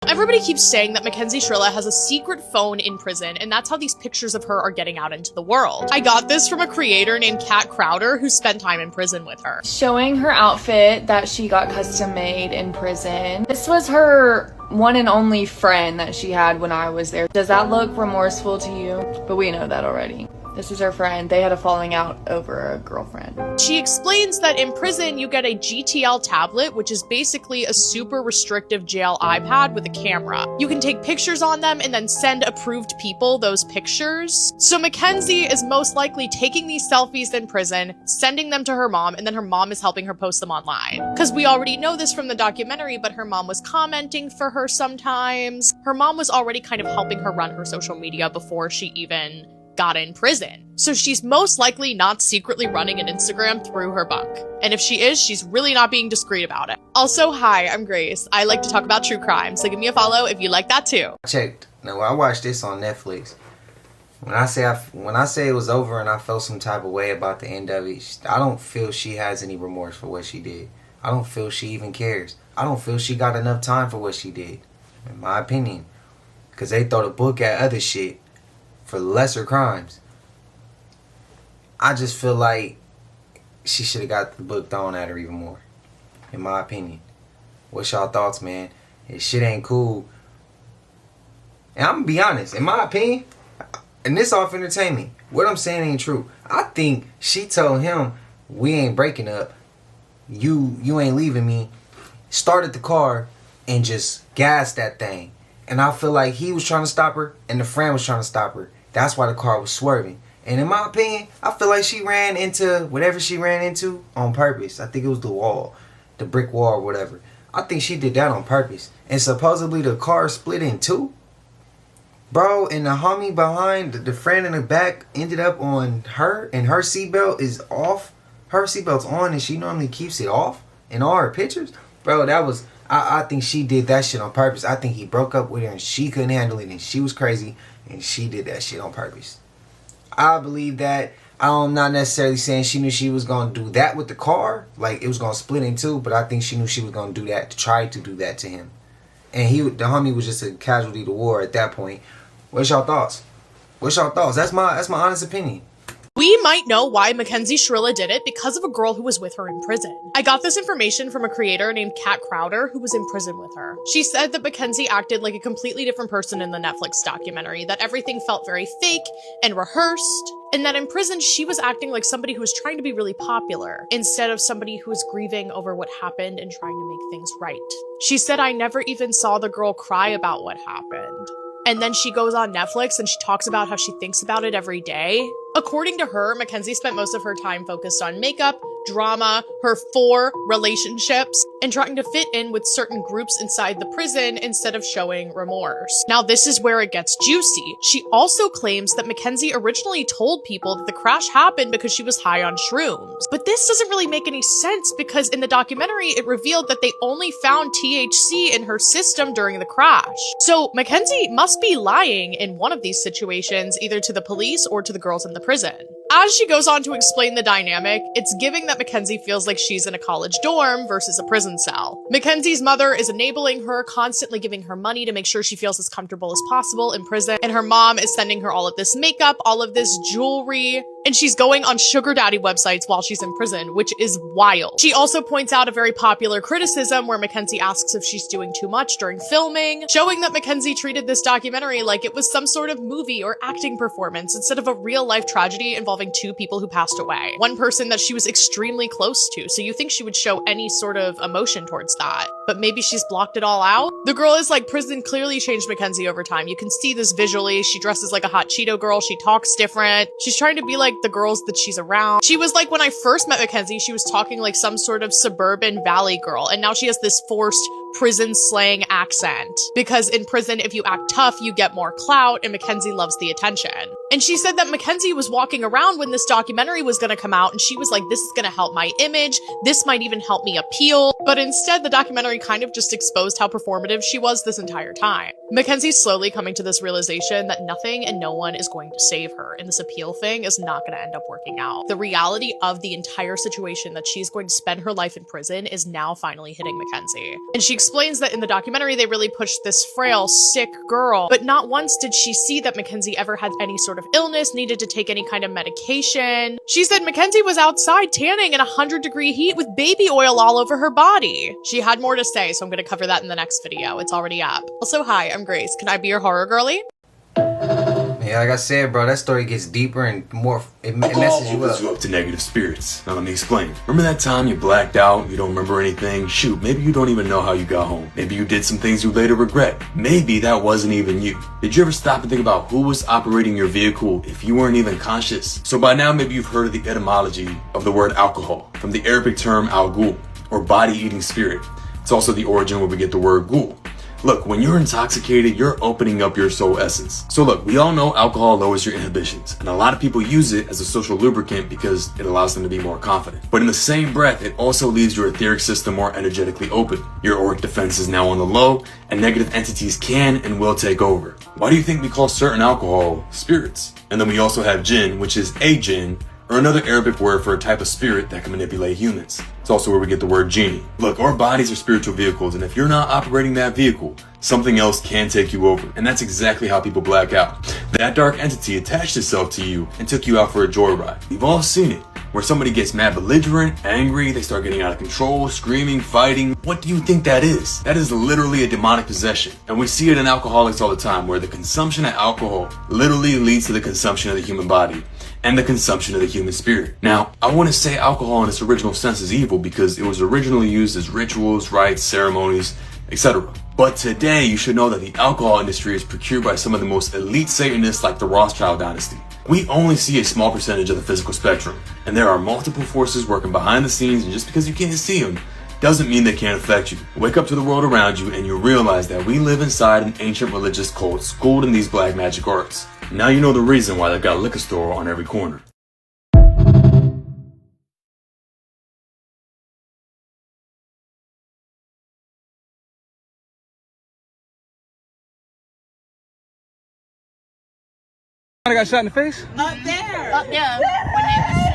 Everybody keeps saying that Mackenzie Shrilla has a secret phone in prison, and that's how these pictures of her are getting out into the world. I got this from a creator named Kat Crowder who spent time in prison with her. Showing her outfit that she got custom made in prison. This was her one and only friend that she had when I was there. Does that look remorseful to you? But we know that already. This is her friend. They had a falling out over a girlfriend. She explains that in prison you get a GTL tablet, which is basically a super restrictive jail iPad with a camera. You can take pictures on them and then send approved people those pictures. So Mackenzie is most likely taking these selfies in prison, sending them to her mom, and then her mom is helping her post them online. Because we already know this from the documentary, but her mom was commenting for her sometimes. Her mom was already kind of helping her run her social media before she even got in prison. So she's most likely not secretly running an Instagram through her bunk. And if she is, she's really not being discreet about it. Also, hi, I'm Grace. I like to talk about true crime, so give me a follow if you like that too. Checked. Now, I watched this on Netflix. When I say it was over and I felt some type of way about the end of it, I don't feel she has any remorse for what she did. I don't feel she even cares. I don't feel she got enough time for what she did, in my opinion. Because they throw the book at other shit for lesser crimes. I just feel like she should have got the book thrown at her even more, in my opinion. What's y'all thoughts, man? This shit ain't cool. And I'm gonna be honest, in my opinion, and this off entertainment, what I'm saying ain't true. I think she told him, we ain't breaking up. You ain't leaving me. Started the car and just gassed that thing. And I feel like he was trying to stop her and the friend was trying to stop her. That's why the car was swerving. And in my opinion, I feel like she ran into whatever she ran into on purpose. I think it was the wall, the brick wall or whatever. I think she did that on purpose. And supposedly the car split in two. Bro, and the homie behind, the friend in the back, ended up on her, and her seatbelt is off. Her seatbelt's on and she normally keeps it off in all her pictures. Bro, that was, I think she did that shit on purpose. I think he broke up with her and she couldn't handle it and she was crazy and she did that shit on purpose. I believe that. I'm not necessarily saying she knew she was going to do that with the car. Like, it was going to split in two, but I think she knew she was going to do that, to try to do that to him. And the homie was just a casualty to war at that point. What's y'all thoughts? What's y'all thoughts? That's my honest opinion. We might know why Mackenzie Shrilla did it because of a girl who was with her in prison. I got this information from a creator named Kat Crowder who was in prison with her. She said that Mackenzie acted like a completely different person in the Netflix documentary, that everything felt very fake and rehearsed, and that in prison she was acting like somebody who was trying to be really popular instead of somebody who was grieving over what happened and trying to make things right. She said, I never even saw the girl cry about what happened. And then she goes on Netflix and she talks about how she thinks about it every day. According to her, Mackenzie spent most of her time focused on makeup, drama, her 4 relationships, and trying to fit in with certain groups inside the prison instead of showing remorse. Now, this is where it gets juicy. She also claims that Mackenzie originally told people that the crash happened because she was high on shrooms. But this doesn't really make any sense because in the documentary, it revealed that they only found THC in her system during the crash. So Mackenzie must be lying in one of these situations, either to the police or to the girls in the prison. As she goes on to explain the dynamic, it's giving that Mackenzie feels like she's in a college dorm versus a prison cell. Mackenzie's mother is enabling her, constantly giving her money to make sure she feels as comfortable as possible in prison, and her mom is sending her all of this makeup, all of this jewelry, and she's going on sugar daddy websites while she's in prison, which is wild. She also points out a very popular criticism where Mackenzie asks if she's doing too much during filming, showing that Mackenzie treated this documentary like it was some sort of movie or acting performance instead of a real-life tragedy involving two people who passed away. One person that she was extremely close to, so you think she would show any sort of emotion towards that. But maybe she's blocked it all out? The girl is like, prison clearly changed Mackenzie over time. You can see this visually. She dresses like a hot Cheeto girl. She talks different. She's trying to be like the girls that she's around. She was like, when I first met Mackenzie, she was talking like some sort of suburban valley girl, and now she has this forced prison slang accent. Because in prison, if you act tough, you get more clout, and Mackenzie loves the attention. And she said that Mackenzie was walking around when this documentary was gonna come out, and she was like, this is gonna help my image, this might even help me appeal. But instead, the documentary kind of just exposed how performative she was this entire time. Mackenzie's slowly coming to this realization that nothing and no one is going to save her, and this appeal thing is not gonna end up working out. The reality of the entire situation that she's going to spend her life in prison is now finally hitting Mackenzie. And she explains that in the documentary, they really pushed this frail, sick girl, but not once did she see that Mackenzie ever had any sort of illness, needed to take any kind of medication. She said Mackenzie was outside tanning in 100-degree heat with baby oil all over her body. She had more to say, so I'm gonna cover that in the next video. It's already up. Also, hi, I'm Grace. Can I be your horror girly? Yeah, like I said, bro, that story gets deeper and more, it messes you up. You up to negative spirits. Now let me explain. Remember that time you blacked out, you don't remember anything? Shoot, maybe you don't even know how you got home. Maybe you did some things you later regret. Maybe that wasn't even you. Did you ever stop and think about who was operating your vehicle if you weren't even conscious? So by now, maybe you've heard of the etymology of the word alcohol, from the Arabic term al-ghul, or body-eating spirit. It's also the origin where we get the word ghul. Look, when you're intoxicated, you're opening up your soul essence. So look, we all know alcohol lowers your inhibitions, and a lot of people use it as a social lubricant because it allows them to be more confident. But in the same breath, it also leaves your etheric system more energetically open. Your auric defense is now on the low, and negative entities can and will take over. Why do you think we call certain alcohol spirits? And then we also have jinn, which is a jinn, or another Arabic word for a type of spirit that can manipulate humans. It's also where we get the word genie. Look, our bodies are spiritual vehicles, and if you're not operating that vehicle, something else can take you over. And that's exactly how people black out. That dark entity attached itself to you and took you out for a joyride. We've all seen it, where somebody gets mad, belligerent, angry, they start getting out of control, screaming, fighting. What do you think that is? That is literally a demonic possession. And we see it in alcoholics all the time, where the consumption of alcohol literally leads to the consumption of the human body and the consumption of the human spirit. Now, I want to say alcohol in its original sense is evil because it was originally used as rituals, rites, ceremonies, etc. But today, you should know that the alcohol industry is procured by some of the most elite Satanists like the Rothschild dynasty. We only see a small percentage of the physical spectrum, and there are multiple forces working behind the scenes, and just because you can't see them, doesn't mean they can't affect you. Wake up to the world around you and you realize that we live inside an ancient religious cult schooled in these black magic arts. Now you know the reason why they've got a liquor store on every corner. I got shot in the face? Up there. Up there. When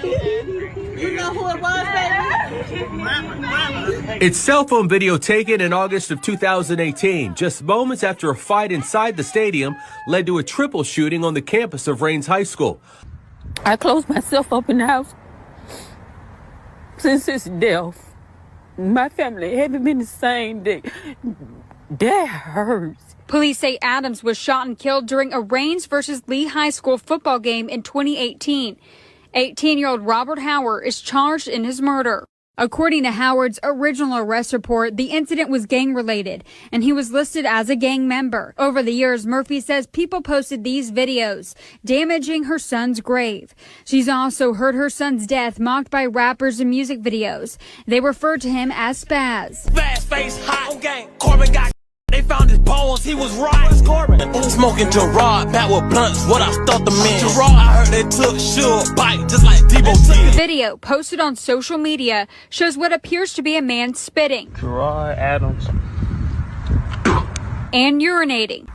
they were shooting. You know who it was, baby? Mama. It's cell phone video taken in August of 2018, just moments after a fight inside the stadium led to a triple shooting on the campus of Rains High School. I closed myself up in the house since his death. My family haven't been the same. That hurts. Police say Adams was shot and killed during a Rains versus Lee High School football game in 2018. 18-year-old Robert Howard is charged in his murder. According to Howard's original arrest report, the incident was gang-related, and he was listed as a gang member. Over the years, Murphy says people posted these videos, damaging her son's grave. She's also heard her son's death mocked by rappers in music videos. They refer to him as Spaz. Fast face, hot gang. Corbin got. They found his bones, he was right. Corbin. Smoking Gerard, back with blunts, what I stuffed them in. Gerard, I heard they took sure bite, just like Debo did. The video, posted on social media, shows what appears to be a man spitting. Gerard Adams. And urinating.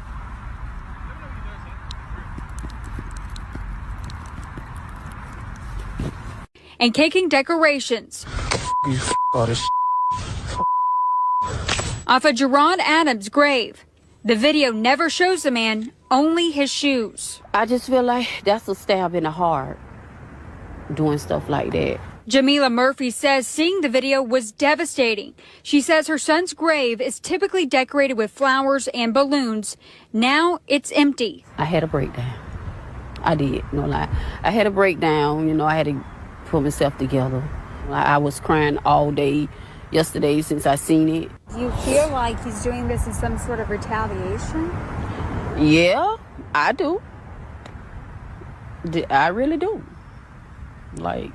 and caking decorations off of Gerard Adams' grave. The video never shows the man, only his shoes. I just feel like that's a stab in the heart, doing stuff like that. Jamila Murphy says seeing the video was devastating. She says her son's grave is typically decorated with flowers and balloons. Now it's empty. I had a breakdown. I did, no lie. I had a breakdown, you know, I had to pull myself together. I was crying all day yesterday since I seen it. Do you feel like he's doing this in some sort of retaliation? Yeah, I do. I really do. Like,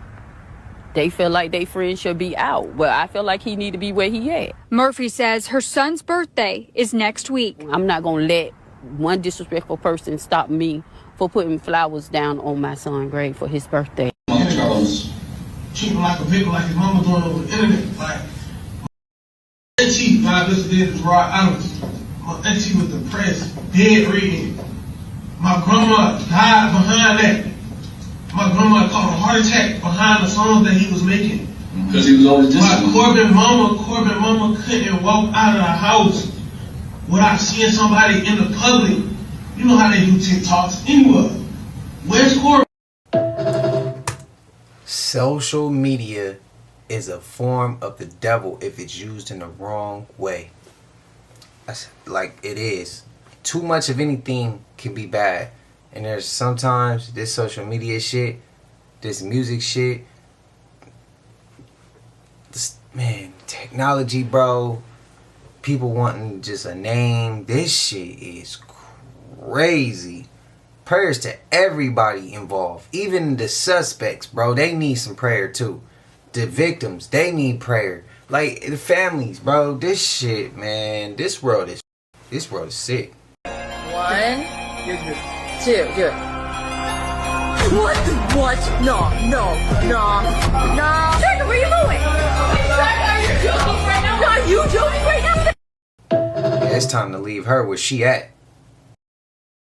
they feel like their friend should be out, but I feel like he need to be where he at. Murphy says her son's birthday is next week. I'm not gonna let one disrespectful person stop me for putting flowers down on my son's grave for his birthday. Treat him like a victim, like his mama doing over the internet. Like, my auntie, God listen to this Rod Adams. My auntie was depressed, dead reading. My grandma died behind that. My grandma caught a heart attack behind the songs that he was making. Because he was always disciplined. My Corbin mama couldn't walk out of the house without seeing somebody in the public. You know how they do TikToks anywhere. Where's Corbin? Social media is a form of the devil if it's used in the wrong way. Like it is. Too much of anything can be bad. And there's sometimes this social media shit, this music shit, this, man, technology, bro, people wanting just a name, this shit is crazy. Prayers to everybody involved, even the suspects, bro, they need some prayer too. The victims, they need prayer. Like the families, bro, this shit, man, this world is sick. 1, 2, do it. What? No. Jackie, where are you going? Are you joking right now? Are you joking right now? Yeah, it's time to leave her where she at.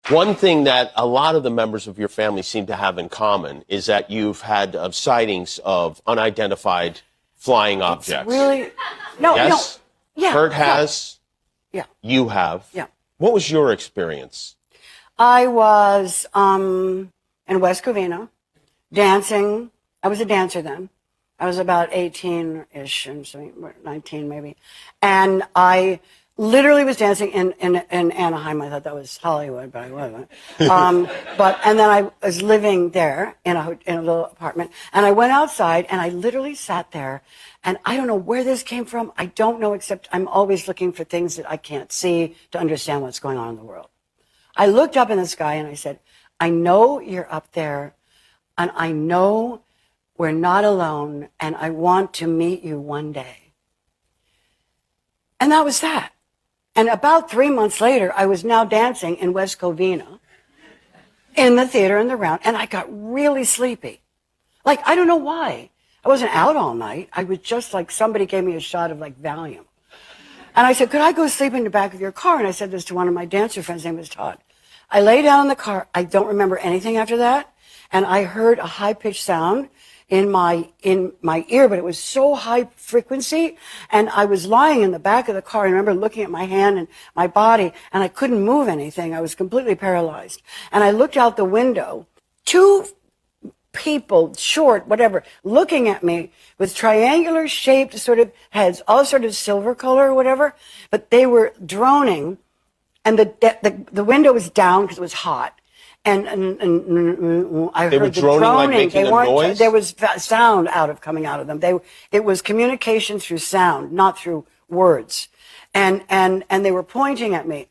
One thing that a lot of the members of your family seem to have in common is that you've had sightings of unidentified flying objects. Really? No, yes? no. Yeah. Kurt has. Yeah. You have. Yeah. What was your experience? I was in West Covina dancing. I was a dancer then. I was about 18-ish, and 19 maybe. And I literally was dancing in Anaheim. I thought that was Hollywood, but I wasn't. And then I was living there in a little apartment. And I went outside, and I literally sat there. And I don't know where this came from. I don't know, except I'm always looking for things that I can't see to understand what's going on in the world. I looked up in the sky, and I said, I know you're up there, and I know we're not alone, and I want to meet you one day. And that was that. And about 3 months later, I was now dancing in West Covina in the theater in the round, and I got really sleepy. Like, I don't know why. I wasn't out all night. I was just like somebody gave me a shot of like Valium. And I said, could I go sleep in the back of your car? And I said this to one of my dancer friends, his name was Todd. I lay down in the car. I don't remember anything after that. And I heard a high-pitched sound in my ear, but it was so high frequency. And I was lying in the back of the car. I remember looking at my hand and my body, and I couldn't move anything. I was completely paralyzed. And I looked out the window. 2 people, short, whatever, looking at me with triangular shaped sort of heads, all sort of silver color or whatever, but they were droning, and the window was down because it was hot. And I They were heard the droning, like droning. making They a weren't. noise? There was sound coming out of them. It was communication through sound, not through words. And they were pointing at me.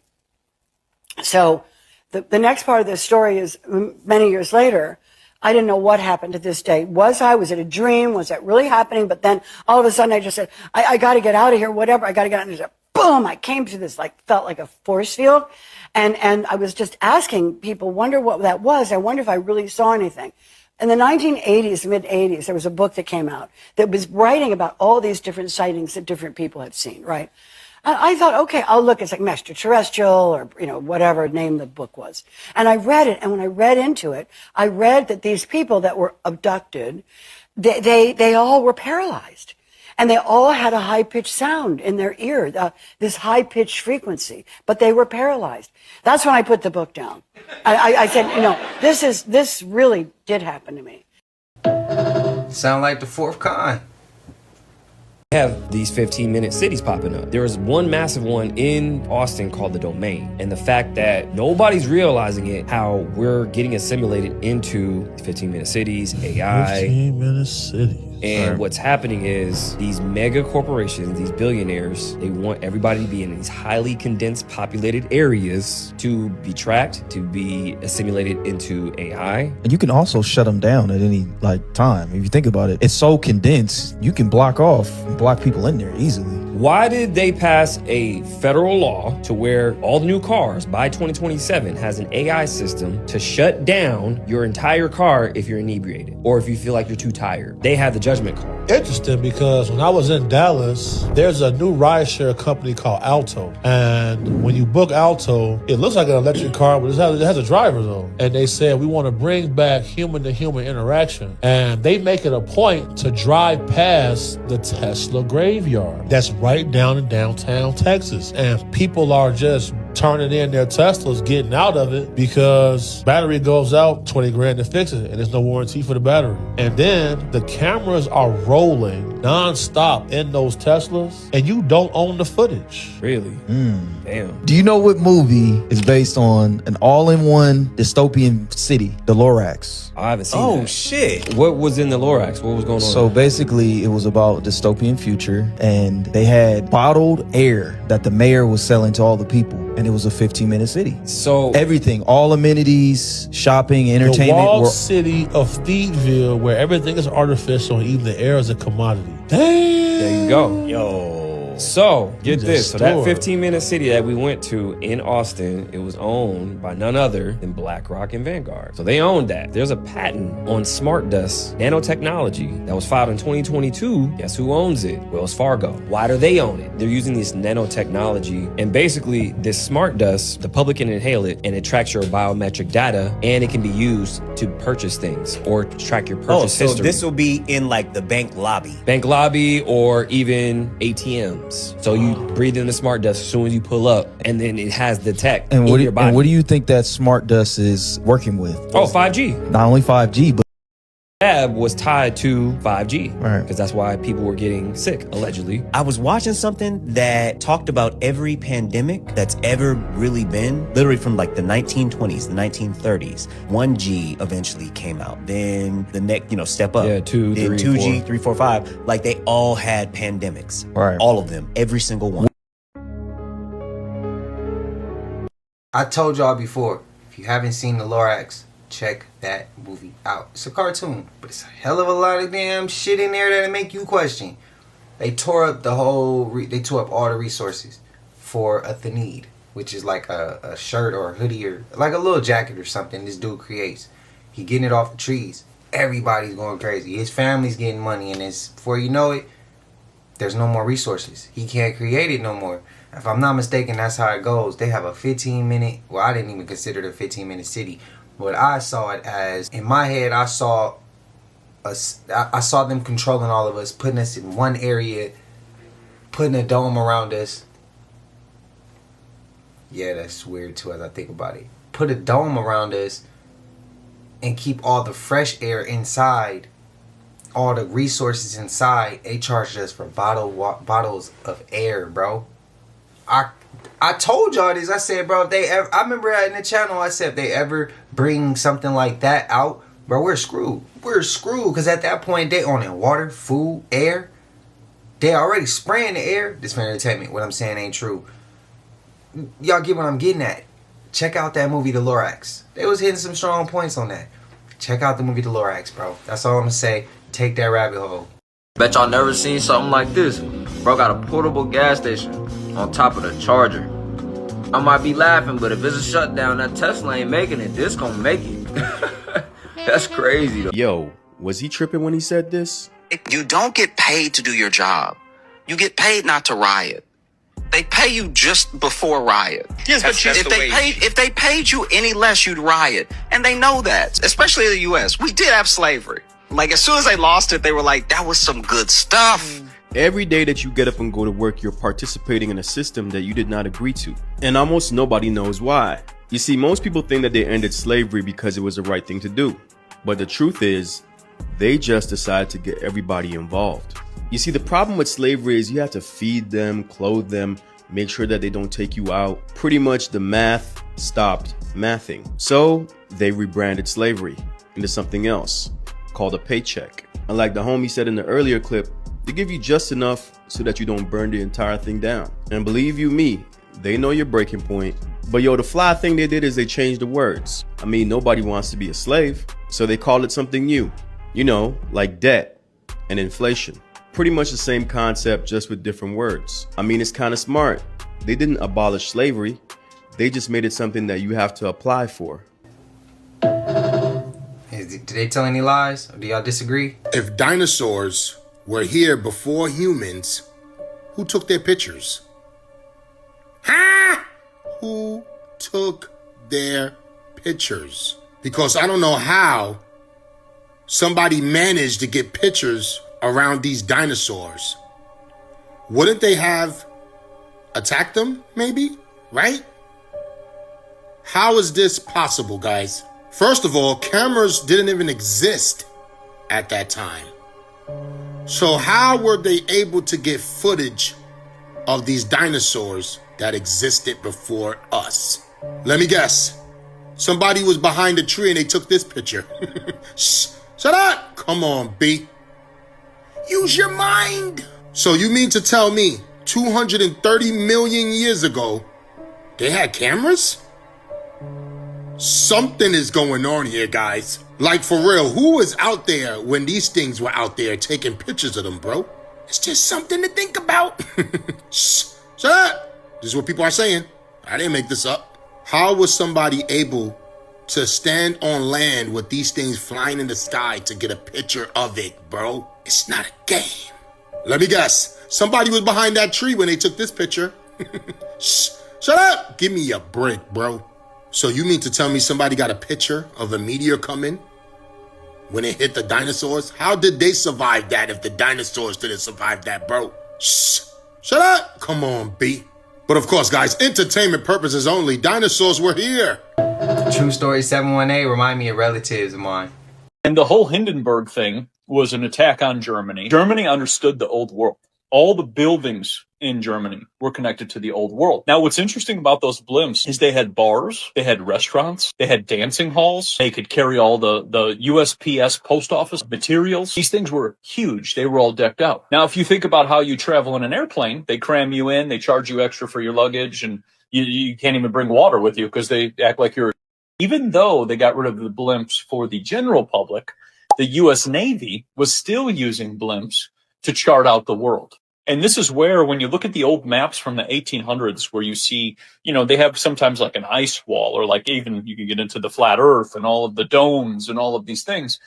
So the next part of this story is many years later. I didn't know what happened to this day. Was it a dream? Was that really happening? But then all of a sudden I just said, I got to get out of here, whatever. I got to get out of here. Boom! I came to this, felt like a force field. And I was just asking people, wonder what that was. I wonder if I really saw anything. In the 1980s, mid-80s, there was a book that came out that was writing about all these different sightings that different people had seen, right? And I thought, okay, I'll look. It's like extraterrestrial or, whatever name the book was. And I read it. And when I read into it, I read that these people that were abducted they all were paralyzed. And they all had a high-pitched sound in their ear, this high-pitched frequency, but they were paralyzed. That's when I put the book down. I said, you know, this really did happen to me. Sound like the fourth kind. Have these 15-minute cities popping up. There was one massive one in Austin called the Domain, and the fact that nobody's realizing it, how we're getting assimilated into 15-minute cities, AI. 15-minute cities. And what's happening is these mega corporations, these billionaires, they want everybody to be in these highly condensed populated areas to be tracked, to be assimilated into AI. And you can also shut them down at any time. If you think about it, it's so condensed, you can block people in there easily. Why did they pass a federal law to where all the new cars by 2027 has an AI system to shut down your entire car if you're inebriated or if you feel like you're too tired? They have the judgment call. Interesting, because when I was in Dallas, there's a new rideshare company called Alto. And when you book Alto, it looks like an electric car, but it has a driver though. And they said, we want to bring back human-to-human interaction. And they make it a point to drive past the Tesla graveyard. That's right down in downtown Texas. And people are just turning in their Teslas, getting out of it because battery goes out, 20 grand to fix it, and there's no warranty for the battery. And then the cameras are rolling non-stop in those Teslas, and you don't own the footage. Really? Damn. Do you know what movie is based on an all-in-one dystopian city, the Lorax? I haven't seen that. Shit. What was in the Lorax? What was going on? So basically, it was about dystopian future, and they had bottled air that the mayor was selling to all the people, and it was a 15-minute city. So everything, all amenities, shopping, entertainment. The walled city of Thieville, where everything is artificial and even the air is a commodity. Damn. There you go. Yo. So, get this. So that store. 15-minute city that we went to in Austin, it was owned by none other than BlackRock and Vanguard. So they owned that. There's a patent on smart dust nanotechnology that was filed in 2022. Guess who owns it? Wells Fargo. Why do they own it? They're using this nanotechnology, and basically this smart dust, the public can inhale it, and it tracks your biometric data, and it can be used to purchase things or track your purchase history. So this will be in the bank lobby. Bank lobby or even ATMs. So you breathe in the smart dust as soon as you pull up, and then it has the tech And in your body. what do you think that smart dust is working with? Oh, 5G. Not only 5G, but Lab was tied to 5G. Right. Because that's why people were getting sick, allegedly. I was watching something that talked about every pandemic that's ever really been, literally from the 1920s, the 1930s. 1G eventually came out. Then the next, step up. Yeah, 2, then 3, 2G, 4. 3, 4, 5. They all had pandemics. Right. All of them. Every single one. I told y'all before, if you haven't seen the Lorax, check that movie out. It's a cartoon, but it's a hell of a lot of damn shit in there that'll make you question. They tore up all the resources for a Thanid, which is like a shirt or a hoodie or like a little jacket or something this dude creates. He getting it off the trees. Everybody's going crazy. His family's getting money, and before you know it, there's no more resources. He can't create it no more. If I'm not mistaken, that's how it goes. They have a 15-minute, well, I didn't even consider it a 15-minute city. But I saw it as, in my head, I saw them controlling all of us, putting us in one area, putting a dome around us. Yeah, that's weird too as I think about it. Put a dome around us and keep all the fresh air inside, all the resources inside. They charged us for bottles of air, bro. I told y'all this. I said, bro, I remember in the channel, I said, if they ever bring something like that out, bro, we're screwed. We're screwed, because at that point, they owning water, food, air. They already spraying the air. This for entertainment. What I'm saying ain't true. Y'all get what I'm getting at. Check out that movie, The Lorax. They was hitting some strong points on that. Check out the movie, The Lorax, bro. That's all I'm going to say. Take that rabbit hole. Bet y'all never seen something like this. Bro got a portable gas station on top of the charger. I might be laughing, but if it's a shutdown, that Tesla ain't making it. This gonna make it. That's crazy though. Yo, was he tripping when he said this? You don't get paid to do your job. You get paid not to riot. They pay you just before riot. Yes, but if they paid you any less, you'd riot. And they know that, especially in the U.S. We did have slavery. Like, as soon as they lost it, they were like, that was some good stuff. Every day that you get up and go to work, you're participating in a system that you did not agree to. And almost nobody knows why. You see, most people think that they ended slavery because it was the right thing to do. But the truth is, they just decided to get everybody involved. You see, the problem with slavery is you have to feed them, clothe them, make sure that they don't take you out. Pretty much the math stopped mathing. So they rebranded slavery into something else called a paycheck. And like the homie said in the earlier clip, they give you just enough so that you don't burn the entire thing down. And believe you me, they know your breaking point. But yo, the fly thing they did is they changed the words. I mean, nobody wants to be a slave, so they called it something new. You know, like debt and inflation. Pretty much the same concept, just with different words. I mean, it's kind of smart. They didn't abolish slavery. They just made it something that you have to apply for. Did they tell any lies? Or do y'all disagree? If dinosaurs were here before humans, who took their pictures? Huh? Who took their pictures? Because I don't know how somebody managed to get pictures around these dinosaurs. Wouldn't they have attacked them, maybe? Right? How is this possible, guys? First of all, cameras didn't even exist at that time. So how were they able to get footage of these dinosaurs that existed before us? Let me guess. Somebody was behind a tree and they took this picture. Shh, shut up! Come on, B. Use your mind. So you mean to tell me 230 million years ago, they had cameras? Something is going on here, guys. Like, for real, who was out there when these things were out there taking pictures of them, bro? It's just something to think about. Shh, shut up. This is what people are saying. I didn't make this up. How was somebody able to stand on land with these things flying in the sky to get a picture of it, bro? It's not a game. Let me guess. Somebody was behind that tree when they took this picture. Shh, shut up. Give me a break, bro. So you mean to tell me somebody got a picture of a meteor coming when it hit the dinosaurs? How did they survive that if the dinosaurs didn't survive that, bro? Shh, shut up. Come on, B. But of course, guys, entertainment purposes only. Dinosaurs were here. True Story 718 remind me of relatives of mine. And the whole Hindenburg thing was an attack on Germany. Germany understood the old world. All the buildings in Germany were connected to the old world. Now, what's interesting about those blimps is they had bars, they had restaurants, they had dancing halls, they could carry all the USPS post office materials. These things were huge. They were all decked out. Now, if you think about how you travel in an airplane, they cram you in, they charge you extra for your luggage, and you can't even bring water with you because they act like you're... Even though they got rid of the blimps for the general public, the U.S. Navy was still using blimps to chart out the world. And this is where, when you look at the old maps from the 1800s, where you see, you know, they have sometimes like an ice wall, or like even you can get into the flat earth and all of the domes and all of these things.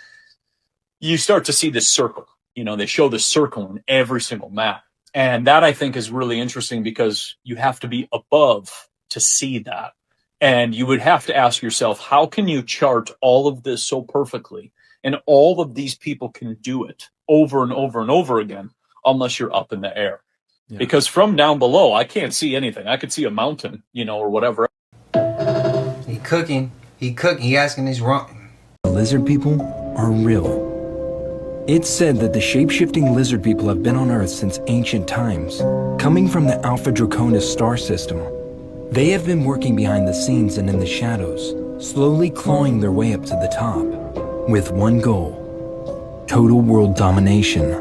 You start to see this circle. You know, they show this circle in every single map. And that, I think, is really interesting because you have to be above to see that. And you would have to ask yourself, how can you chart all of this so perfectly? And all of these people can do it over and over and over again, unless you're up in the air. Yeah. Because from down below, I can't see anything. I could see a mountain, you know, or whatever. He cooking. He asking this wrong. The lizard people are real. It's said that the shape-shifting lizard people have been on Earth since ancient times, coming from the Alpha Draconis star system. They have been working behind the scenes and in the shadows, slowly clawing their way up to the top, with one goal: total world domination.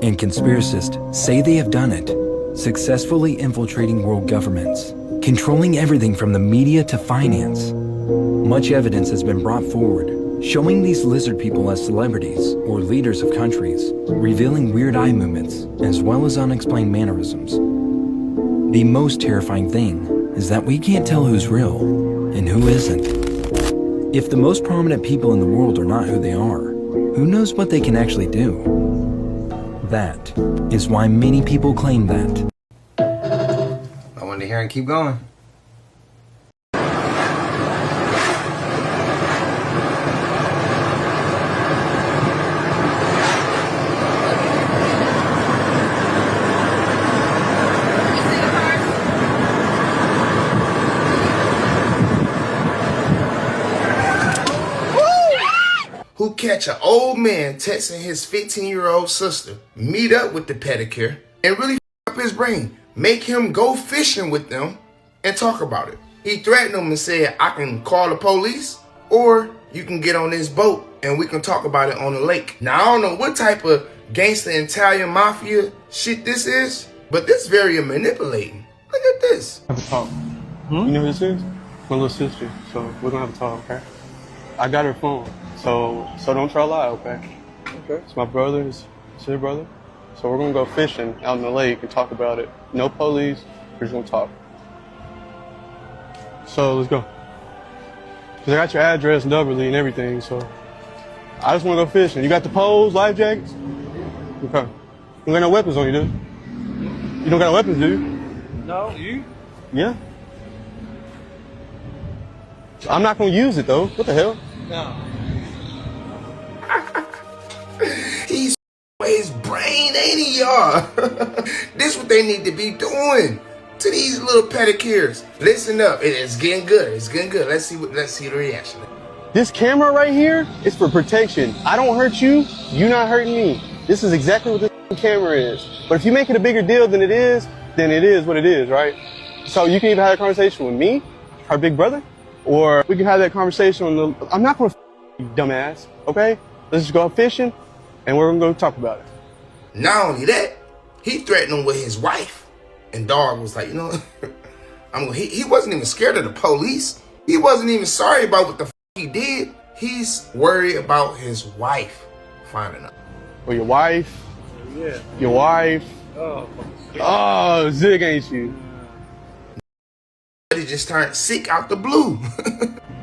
And conspiracists say they have done it, successfully infiltrating world governments, controlling everything from the media to finance. Much evidence has been brought forward, showing these lizard people as celebrities or leaders of countries, revealing weird eye movements as well as unexplained mannerisms. The most terrifying thing is that we can't tell who's real and who isn't. If the most prominent people in the world are not who they are, who knows what they can actually do? That is why many people claim that. I wanted to hear him keep going. catch an old man texting his 15-year-old sister, meet up with the pedicure, and really up his brain. Make him go fishing with them and talk about it. He threatened them and said, I can call the police, or you can get on this boat and we can talk about it on the lake. Now, I don't know what type of gangster Italian mafia shit this is, but this is very manipulating. Look at this. Have a talk. You know who this is? My little sister. So we're gonna have a talk, okay? I got her phone. So don't try to lie, okay? Okay. It's my brother, it's your brother. So we're gonna go fishing out in the lake and talk about it. No police, we're just gonna talk. So let's go. Cause I got your address and Beverly and everything, so I just wanna go fishing. You got the poles, life jackets? Okay. You don't got no weapons on you, dude? You don't got no weapons, do you? No, you? Yeah. I'm not gonna use it though. What the hell? No. He's his brain, ain't he, y'all? This what they need to be doing to these little pedicures. Listen up, it's getting good. It's getting good. Let's see the reaction. This camera right here is for protection. I don't hurt you, you not hurting me. This is exactly what this camera is. But if you make it a bigger deal than it is what it is, right? So you can either have a conversation with me, her big brother, or we can have that conversation on the, I'm not gonna you dumbass, okay? Let's just go fishing and we're gonna go talk about it. Not only that, he threatened him with his wife. And dog was like, you know, he wasn't even scared of the police. He wasn't even sorry about what the he did. He's worried about his wife finding out. Well, your wife? Yeah. Your wife? Oh, Zig ain't you. He just turned sick out the blue.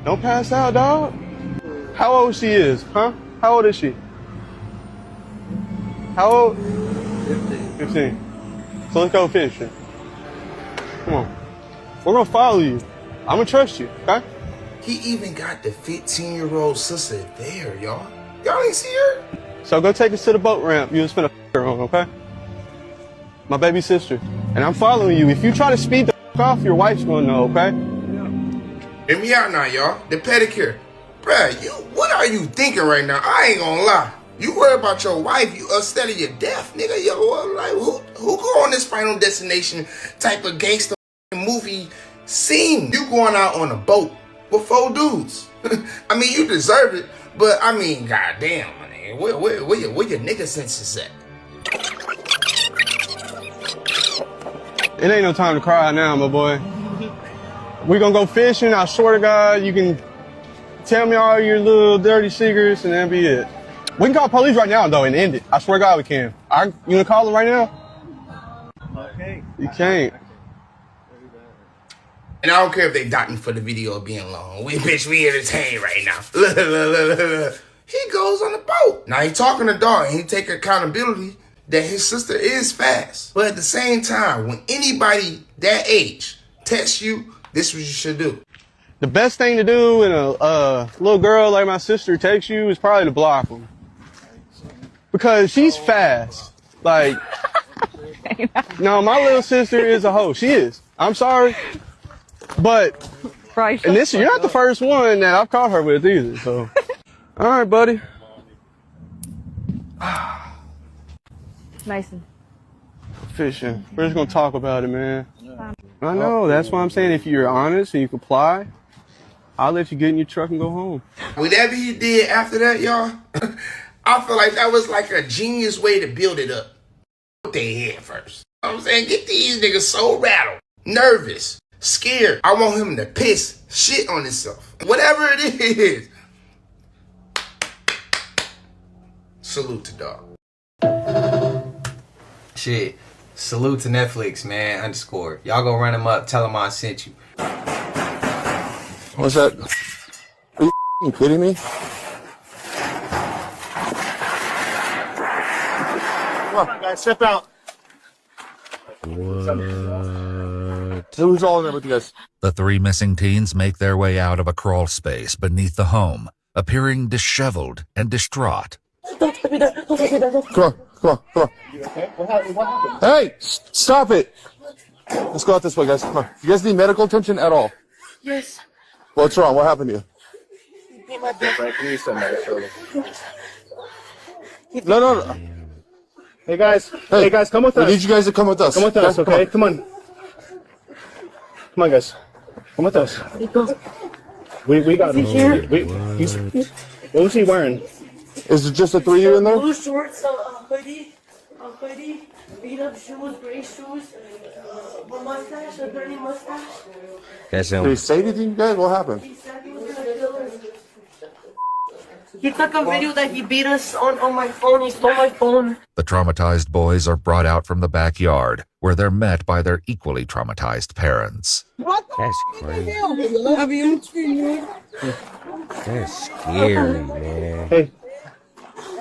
Don't pass out, dog. How old she is, huh? How old is she? How old? 15. So let's go fishing. Come on. We're gonna follow you. I'm gonna trust you, okay? He even got the 15-year-old sister there, y'all. Y'all ain't see her? So go take us to the boat ramp you was finna her on, okay? My baby sister. And I'm following you. If you try to speed the off, your wife's gonna know, okay? Hear me out now, y'all. The pedicure. Bruh, what are you thinking right now? I ain't gonna lie. You worry about your wife, you upset of your death, nigga. Yo, like, who go on this Final Destination type of gangster movie scene? You going out on a boat with 4 dudes. I mean, you deserve it, but I mean, goddamn, man. Where your nigga senses at? It ain't no time to cry now, my boy. We gonna go fishing. I swear to God, you can tell me all your little dirty secrets and that'll be it. We can call police right now, though, and end it. I swear to God we can. You gonna call them right now? Okay. You can't. And I don't care if they dot me for the video being long. We entertained right now. Look. He goes on the boat. Now he talking to dog and he take accountability that his sister is fast. But at the same time, when anybody that age tests you, this is what you should do. The best thing to do when a little girl like my sister takes you is probably to block them. Because she's fast. Like, no, my little sister is a hoe. She is. I'm sorry. But, and this, you're not the first one that I've caught her with either, so. All right, buddy. Mason. Fishing. We're just gonna talk about it, man. I know, that's why I'm saying if you're honest and you comply, I'll let you get in your truck and go home. Whatever he did after that, y'all, I feel like that was like a genius way to build it up. Put their head first. You know what I'm saying? Get these niggas so rattled, nervous, scared. I want him to piss shit on himself. Whatever it is. Salute to dog. Shit. Salute to Netflix, man. _ Y'all go run him up. Tell him I sent you. What's that? Are you kidding me? Come on, guys. Step out. Who's all in there with you guys? The 3 missing teens make their way out of a crawl space beneath the home, appearing disheveled and distraught. Come on. You okay? What happened? Hey, stop it. Let's go out this way, guys. Come on. You guys need medical attention at all? Yes. What's wrong? What happened to you? No. Hey guys, come with us. We need you guys to come with us. Come with us, Guys, okay? Come on. Come on, guys. Come with us. We got him. What was he wearing? Is it just the three of you in there? Blue shorts, a hoodie, beat up shoes, gray shoes, a mustache, a dirty mustache. That's Did he say anything, guys? What happened? He said he was gonna kill us. He took a video that he beat us on my phone. He stole my phone. The traumatized boys are brought out from the backyard, where they're met by their equally traumatized parents. That's crazy. Love you. That's scary, man. Hey,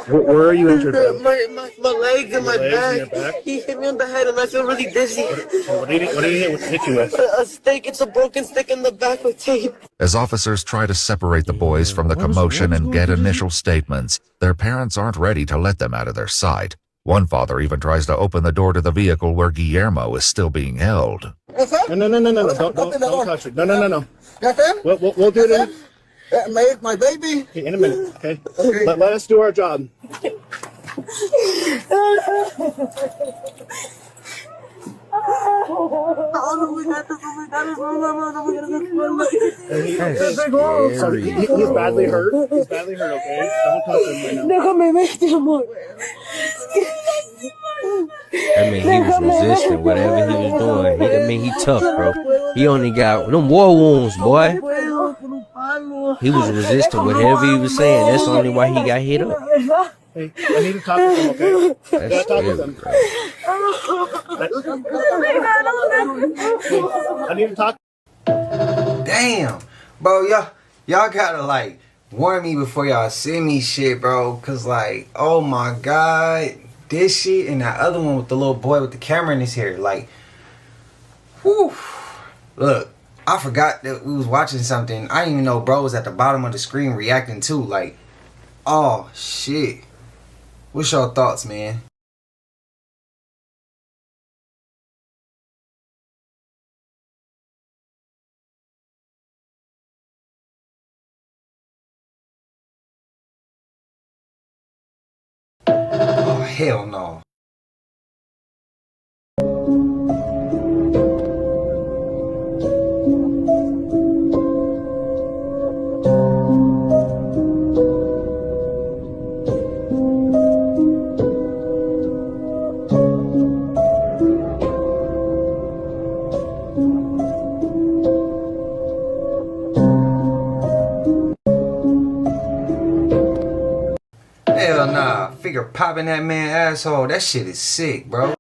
where are you injured from? My legs and my Your legs back. and your back? He hit me on the head and I feel really dizzy. What did he hit you with? A stick. It's a broken stick in the back with tape. As officers try to separate the boys from the commotion and get initial statements, their parents aren't ready to let them out of their sight. One father even tries to open the door to the vehicle where Guillermo is still being held. No. Don't touch it. No. We'll do it My baby. in a minute, okay? Let us do our job. He's badly hurt. Okay? Don't touch him right now. I mean, he was resisting whatever he was doing. He tough, bro. He only got them war wounds, boy. He was resisting whatever he was saying. That's the only why he got hit up. Hey, I need to talk to him, okay? That's talk scary, to him. bro. I need to talk. Damn, bro, y'all gotta like warn me before y'all send me shit, bro. Cause like, oh my god, this shit and that other one with the little boy with the camera in his hair, like, whew. Look, I forgot that we was watching something. I didn't even know bro was at the bottom of the screen reacting too. Like, oh shit. What's your thoughts, man? Oh, hell no. Hell nah. Figure popping that man asshole. That shit is sick, bro.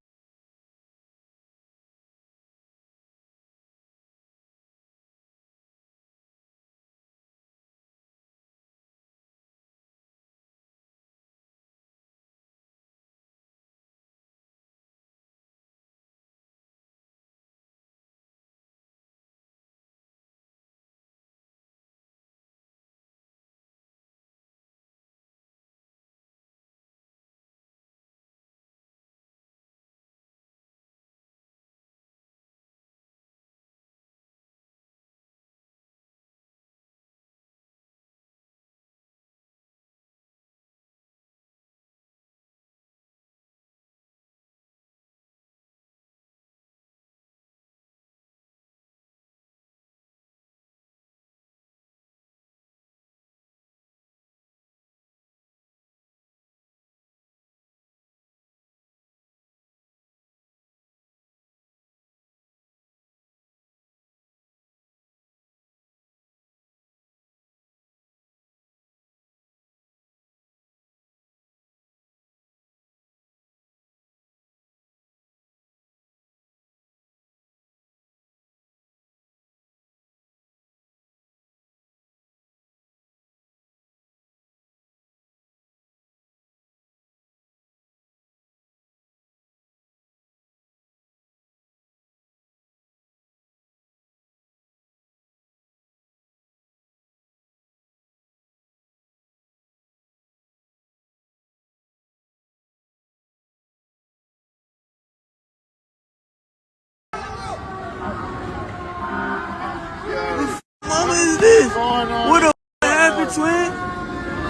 Mama, is this? What the happened, twin?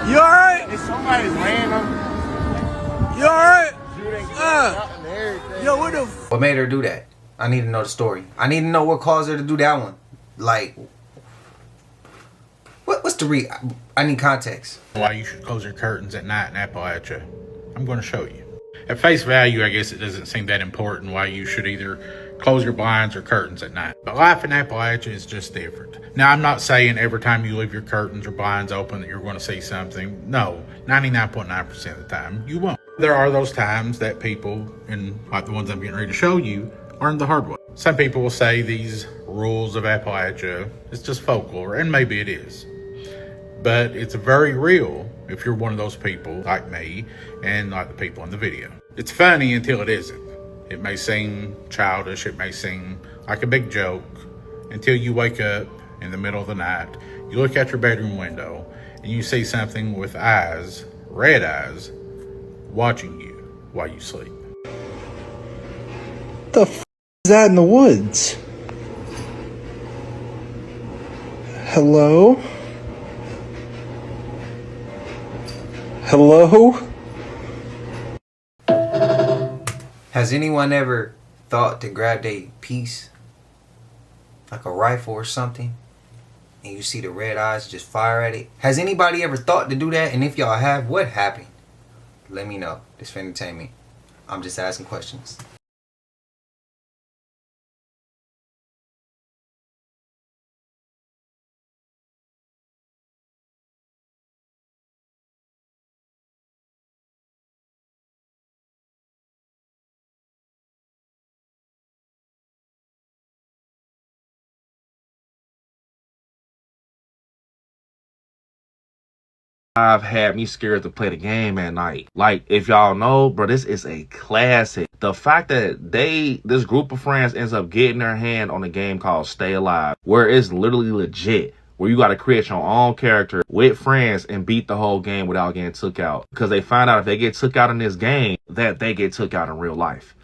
You alright? If somebody's random. You alright? Yo, what the What made her do that? I need to know the story. I need to know what caused her to do that one. Like, what's the I need context. Why you should close your curtains at night in Appalachia. I'm going to show you. At face value, I guess it doesn't seem that important why you should either close your blinds or curtains at night. But life in Appalachia is just different. Now, I'm not saying every time you leave your curtains or blinds open that you're going to see something. No, 99.9% of the time, you won't. There are those times that people, and like the ones I'm getting ready to show you, learn the hard way. Some people will say these rules of Appalachia is just folklore, and maybe it is. But it's very real if you're one of those people like me and like the people in the video. It's funny until it isn't. It may seem childish, it may seem like a big joke, until you wake up in the middle of the night, you look out your bedroom window, and you see something with eyes, red eyes, watching you while you sleep. What the f is that in the woods? Hello? Hello? Has anyone ever thought to grab a piece, like a rifle or something, and you see the red eyes, just fire at it? Has anybody ever thought to do that? And if y'all have, what happened? Let me know. This for entertainment. I'm just asking questions. I've had me scared to play the game at night. Like, if y'all know, bro, this is a classic. The fact that this group of friends ends up getting their hand on a game called Stay Alive, where it's literally legit, where you got to create your own character with friends and beat the whole game without getting took out. Because they find out if they get took out in this game, that they get took out in real life.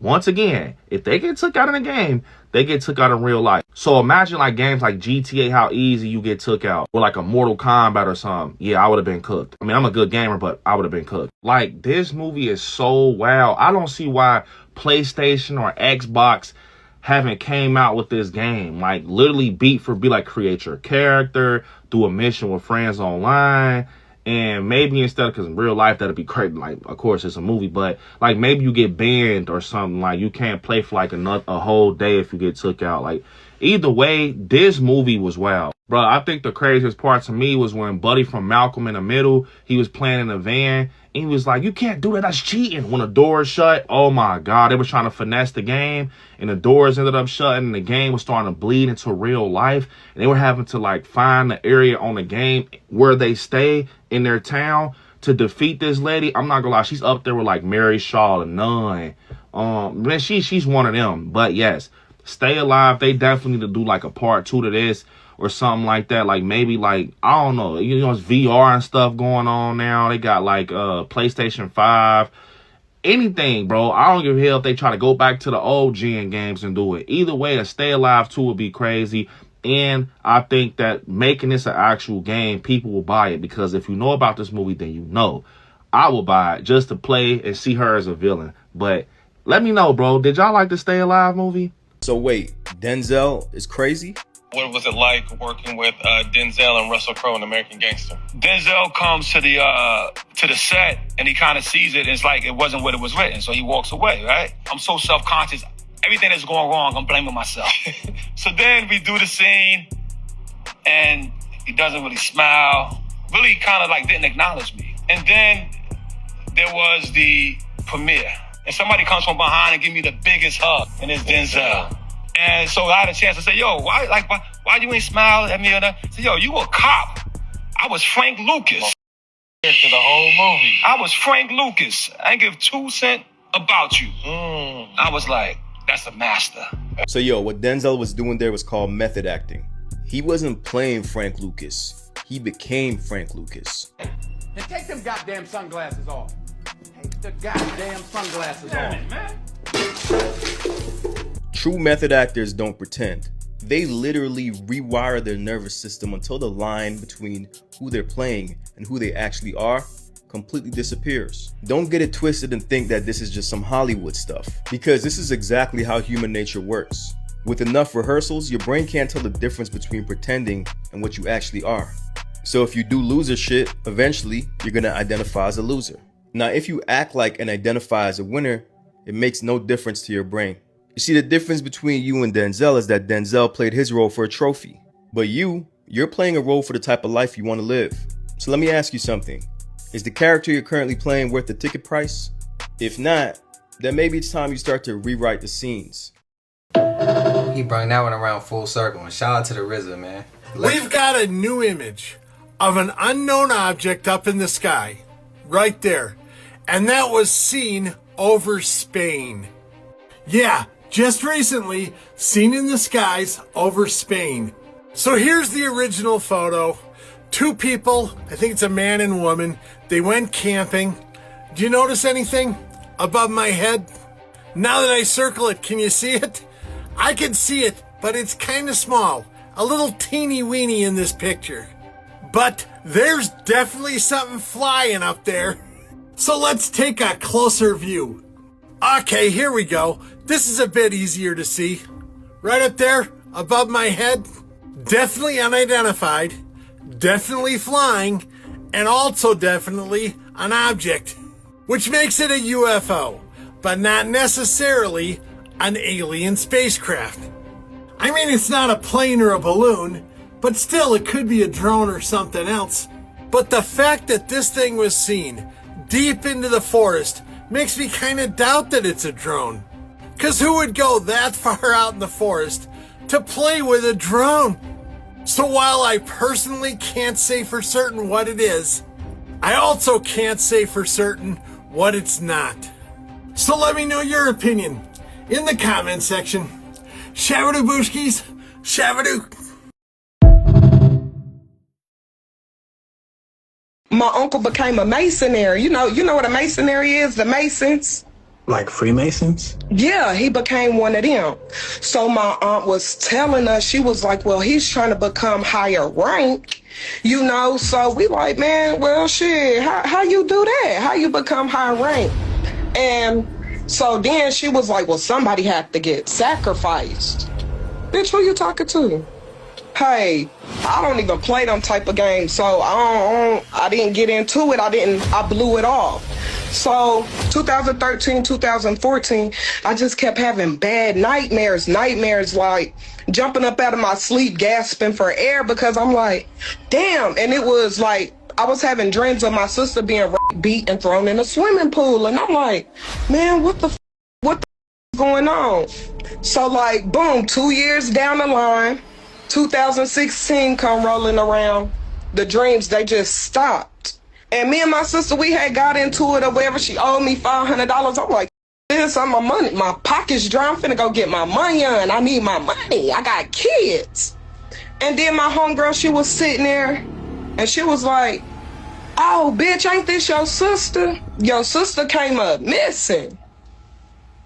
Once again, if they get took out in a game, they get took out in real life. So imagine like games like GTA, how easy you get took out. Or like a Mortal Kombat or something. Yeah, I would have been cooked. I mean, I'm a good gamer, but I would have been cooked. Like, this movie is so wow. I don't see why PlayStation or Xbox haven't came out with this game. Like, literally beat for be like, create your character, do a mission with friends online. And maybe instead of, because in real life, that'd be crazy. Like, of course, it's a movie, but like maybe you get banned or something. Like, you can't play for like a whole day if you get took out. Like, either way, this movie was wild. Bro, I think the craziest part to me was when Buddy from Malcolm in the Middle, he was playing in a van. And he was like, you can't do that, that's cheating. When the doors shut, oh my God, they were trying to finesse the game. And the doors ended up shutting and the game was starting to bleed into real life. And they were having to like find the area on the game where they stay in their town to defeat this lady. I'm not gonna lie, she's up there with like Mary Shaw, the nun. Man, she's one of them. But yes, Stay Alive, they definitely need to do like a part 2 to this or something like that. Like maybe like, I don't know, you know, it's VR and stuff going on now. They got like PlayStation 5. Anything, bro. I don't give a hell if they try to go back to the old gen games and do it. Either way, a Stay Alive 2 would be crazy. And I think that making this an actual game, people will buy it. Because if you know about this movie, then you know. I will buy it just to play and see her as a villain. But let me know, bro. Did y'all like the Stay Alive movie? So wait, Denzel is crazy? What was it like working with Denzel and Russell Crowe in American Gangster? Denzel comes to the set and he kind of sees it and it's like it wasn't what it was written, so he walks away, right? I'm so self-conscious. Everything that's going wrong, I'm blaming myself. So then we do the scene and he doesn't really smile, really kind of like didn't acknowledge me. And then there was the premiere and somebody comes from behind and give me the biggest hug and it's Denzel. And so I had a chance to say, yo, why you ain't smile at me? I said, yo, you a cop. I was Frank Lucas. To the whole movie. I was Frank Lucas. I didn't give 2 cents about you. I was like, that's a master. So yo, what Denzel was doing there was called method acting. He wasn't playing Frank Lucas. He became Frank Lucas. And take them goddamn sunglasses off. Take the goddamn sunglasses off. Man. True method actors don't pretend. They literally rewire their nervous system until the line between who they're playing and who they actually are completely disappears. Don't get it twisted and think that this is just some Hollywood stuff, because this is exactly how human nature works. With enough rehearsals, your brain can't tell the difference between pretending and what you actually are. So if you do loser shit, eventually you're gonna identify as a loser. Now, if you act like and identify as a winner, it makes no difference to your brain. You see, the difference between you and Denzel is that Denzel played his role for a trophy, but you're playing a role for the type of life you want to live. So let me ask you something. Is the character you're currently playing worth the ticket price? If not, then maybe it's time you start to rewrite the scenes. He brought that one around full circle, and shout out to the RZA, man. We've got a new image of an unknown object up in the sky, right there. And that was seen over Spain. Yeah, just recently, seen in the skies over Spain. So here's the original photo. Two people, I think it's a man and woman, they went camping. Do you notice anything above my head? Now that I circle it, can you see it? I can see it, but it's kind of small. A little teeny weeny in this picture. But there's definitely something flying up there. So let's take a closer view. Okay, here we go. This is a bit easier to see. Right up there, above my head, definitely unidentified, definitely flying, and also definitely an object, which makes it a UFO, but not necessarily an alien spacecraft. I mean, it's not a plane or a balloon, but still it could be a drone or something else. But the fact that this thing was seen deep into the forest makes me kind of doubt that it's a drone. Cause who would go that far out in the forest to play with a drone? So while I personally can't say for certain what it is, I also can't say for certain what it's not. So let me know your opinion in the comment section. Shabadoo Booshkies, Shabadoo. My uncle became a Masonary. You know what a Masonary is? The Masons. Like Freemasons? Yeah, he became one of them. So my aunt was telling us, she was like, well, he's trying to become higher rank, so we like, man, well, shit, how you do that? How you become high rank? And so then she was like, well, somebody had to get sacrificed. Bitch, who you talking to? Hey, I don't even play them type of games, so I didn't get into it. I blew it off. So 2013, 2014, I just kept having bad nightmares like jumping up out of my sleep, gasping for air because I'm like, damn. And it was like, I was having dreams of my sister being beat and thrown in a swimming pool. And I'm like, man, what the is going on? So like, boom, 2 years down the line, 2016 come rolling around, the dreams, they just stopped. And me and my sister, we had got into it or whatever. She owed me $500. I'm like, this, I'm my money. My pocket's dry. I'm finna go get my money on. I need my money. I got kids. And then my homegirl, she was sitting there and she was like, oh, bitch, ain't this your sister? Your sister came up missing.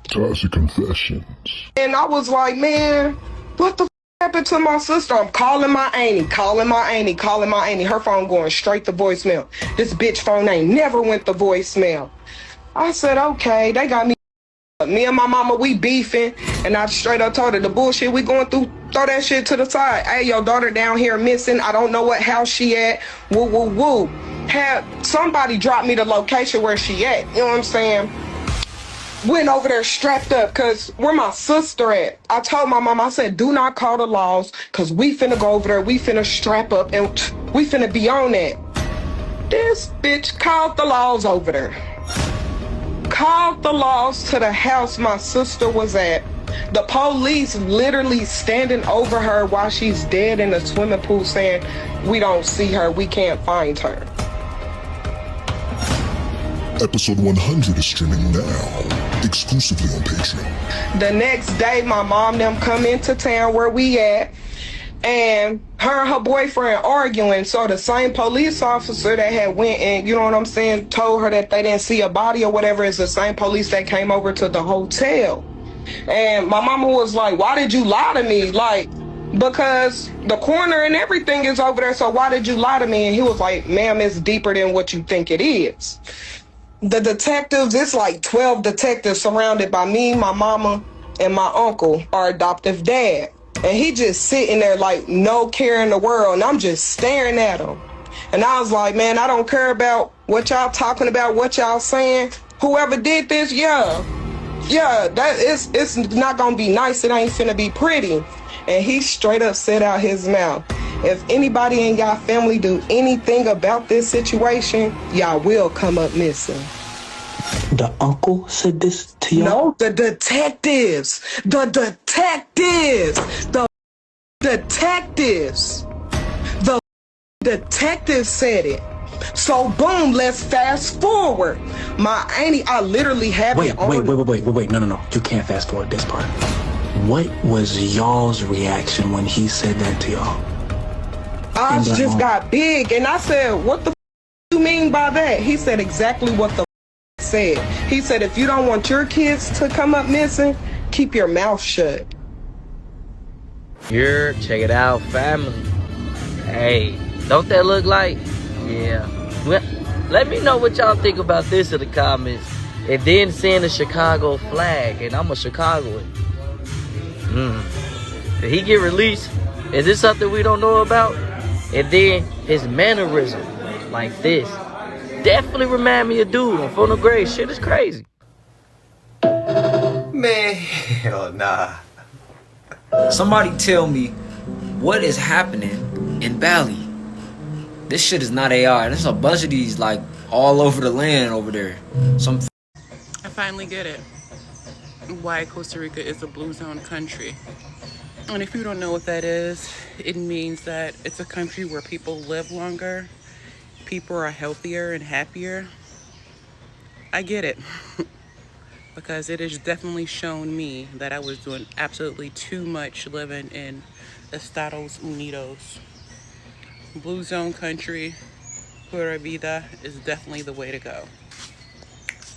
Toxic confessions. And I was like, man, what the happened to my sister? I'm calling my auntie. Her phone going straight to voicemail. This bitch phone ain't never went to voicemail. I said, okay, they got me. Me and my mama, we beefing. And I straight up told her the bullshit we going through, throw that shit to the side. Hey, your daughter down here missing. I don't know what house she at. Woo, woo, woo. Had somebody drop me the location where she at. You know what I'm saying? Went over there strapped up because where my sister at? I told my mom, I said, do not call the laws because we finna go over there. We finna strap up and we finna be on that. This bitch called the laws over there. Called the laws to the house my sister was at. The police literally standing over her while she's dead in the swimming pool saying, we don't see her, we can't find her. Episode 100 is streaming now, exclusively on Patreon. The next day, my mom them come into town where we at, and her and her boyfriend arguing. So the same police officer that had went and, you know what I'm saying, told her that they didn't see a body or whatever is the same police that came over to the hotel. And my mama was like, why did you lie to me? Like, because the coroner and everything is over there, so why did you lie to me? And he was like, ma'am, it's deeper than what you think it is. The detectives, it's like 12 detectives surrounded by me, my mama, and my uncle, our adoptive dad. And he just sitting there like no care in the world, and I'm just staring at him. And I was like, man, I don't care about what y'all talking about, what y'all saying. Whoever did this, yeah, that it's not gonna be nice. It ain't finna be pretty. And he straight up said out his mouth, if anybody in y'all family do anything about this situation, y'all will come up missing. The uncle said this to you? No, the detectives. The detectives. The detectives. The detectives said it. So boom, let's fast forward. My auntie, I literally have it on. Wait. No. You can't fast forward this part. What was y'all's reaction when he said that to y'all? I just got big, and I said, what the you mean by that? He said exactly what the said. He said, if you don't want your kids to come up missing, keep your mouth shut. Here, check it out, family. Hey, don't that look like? Yeah. Well, let me know what y'all think about this in the comments. And then send a Chicago flag, and I'm a Chicagoan. Did he get released? Is this something we don't know about? And then his mannerism, like this, definitely remind me of dude on Phone of Gray. Shit is crazy. Man, hell nah. Somebody tell me what is happening in Bali. This shit is not AI. There's a bunch of these like all over the land over there. I finally get it. Why Costa Rica is a blue zone country. And if you don't know what that is, it means that it's a country where people live longer, people are healthier and happier. I get it. Because it has definitely shown me that I was doing absolutely too much living in Estados Unidos. Blue zone country, Pura Vida is definitely the way to go.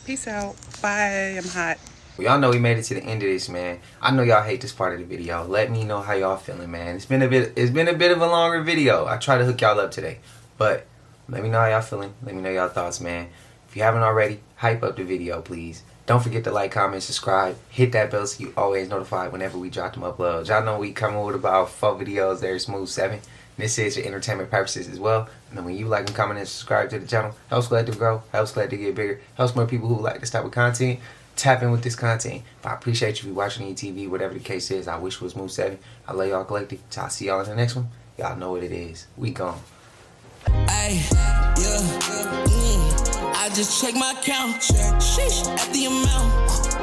Peace out. Bye. I'm hot. Y'all know we made it to the end of this, man. I know y'all hate this part of the video. Let me know how y'all feeling, man. It's been a bit of a longer video. I try to hook y'all up today, but let me know how y'all feeling. Let me know y'all thoughts, man. If you haven't already, hype up the video, please. Don't forget to like, comment, subscribe. Hit that bell so you always notified whenever we drop them uploads. Y'all know we coming with about 4 videos. There's Smooth 7. This is for entertainment purposes as well. And then when you like and comment and subscribe to the channel, helps Glad to grow, helps Glad to get bigger, helps more people who like this type of content tap in with this content. But I appreciate you if you're watching TV, whatever the case is. I wish it was Smooth 7. I love y'all collective. Till I see y'all in the next one. Y'all know what it is. We gone. I just check my account. Sheesh, at the amount.